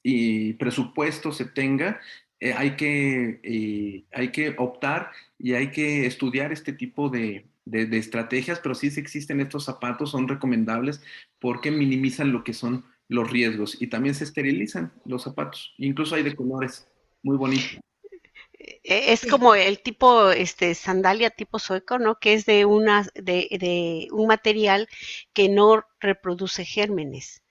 presupuesto se tenga, hay que optar y hay que estudiar este tipo de estrategias, pero sí existen estos zapatos, son recomendables porque minimizan lo que son los riesgos y también se esterilizan los zapatos, incluso hay de colores muy bonitos. Es como el tipo, sandalia tipo sueco, ¿no? Que es de un material que no reproduce gérmenes.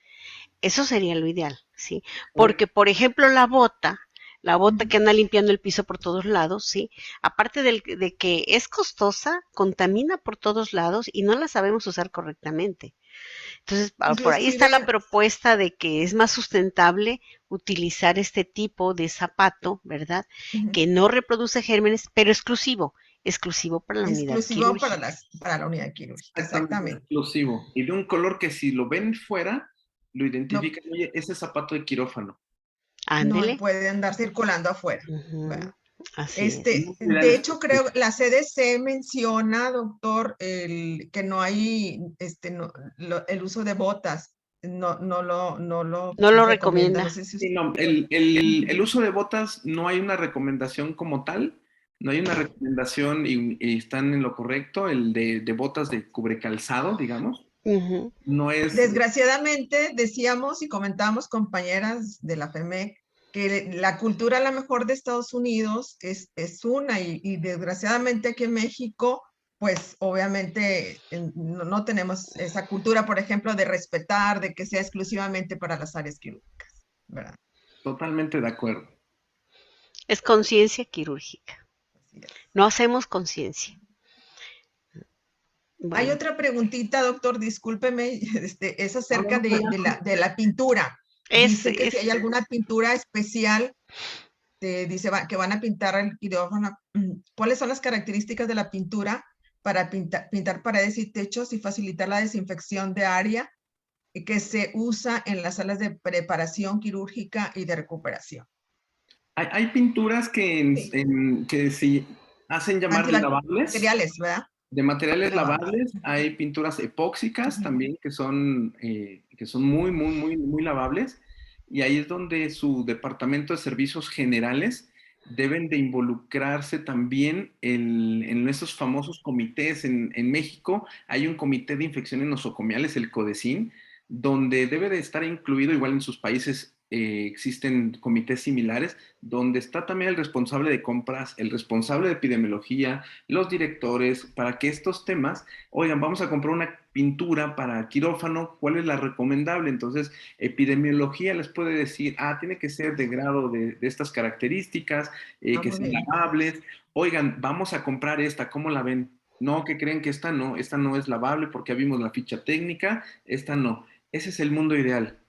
Eso sería lo ideal, ¿sí? Porque, por ejemplo, la bota que anda limpiando el piso por todos lados, ¿sí? Aparte de que es costosa, contamina por todos lados y no la sabemos usar correctamente. Entonces, por ahí está la propuesta de que es más sustentable utilizar este tipo de zapato, ¿verdad? Que no reproduce gérmenes, pero exclusivo. exclusivo para la unidad Exclusivo quirúrgica. para la unidad quirúrgica, Exactamente. exactamente. Exclusivo. Y de un color que si lo ven fuera, lo No, identifican, oye, ese zapato de quirófano. no Ándele. puede andar circulando afuera. Ujú, ¿verdad? así es. De hecho, creo la CDC menciona, doctor, que no hay el uso de botas. No lo No lo recomienda. No recomienda. sé si Sí, usted... no, el uso de botas no hay una recomendación como tal, no hay una recomendación y están en lo correcto, el de botas de cubrecalzado, digamos, Ujú. no es, Desgraciadamente, decíamos y comentábamos compañeras de la FEMEC que la cultura a lo mejor de Estados Unidos es una y desgraciadamente aquí en México, pues obviamente no tenemos esa cultura, por ejemplo, de respetar, de que sea exclusivamente para las áreas quirúrgicas, ¿verdad? totalmente de acuerdo. Es conciencia quirúrgica. Así es. No hacemos conciencia. Hay Bueno, otra preguntita, doctor, discúlpeme, es No, acerca no, no, de la pintura. es, Dice que si hay es, alguna pintura especial, dice que van a pintar el quirófano. ¿Cuáles son las características de la pintura para pintar paredes y techos y facilitar la desinfección de área que se usa en las salas de preparación quirúrgica y de recuperación? hay pinturas Sí. que se hacen llamar lavables, Antibacteriales, ¿verdad? de materiales Lavables. lavables, hay pinturas epóxicas Ujú. también que son muy, muy, muy, muy lavables, y ahí es donde su departamento de servicios generales deben de involucrarse también en esos famosos comités. En México hay un comité de infecciones nosocomiales, el CODECIN, donde debe de estar incluido, igual en sus países existen comités similares, donde está también el responsable de compras, el responsable de epidemiología, los directores, para que estos temas, oigan, vamos a comprar una pintura para quirófano, ¿cuál es la recomendable? Entonces, epidemiología les puede decir, tiene que ser de grado de estas características, que Muy sean bien. lavables. Oigan, vamos a comprar esta, ¿cómo la ven? No, que creen que esta no es lavable porque ya vimos la ficha técnica, esta no. Ese es el mundo ideal.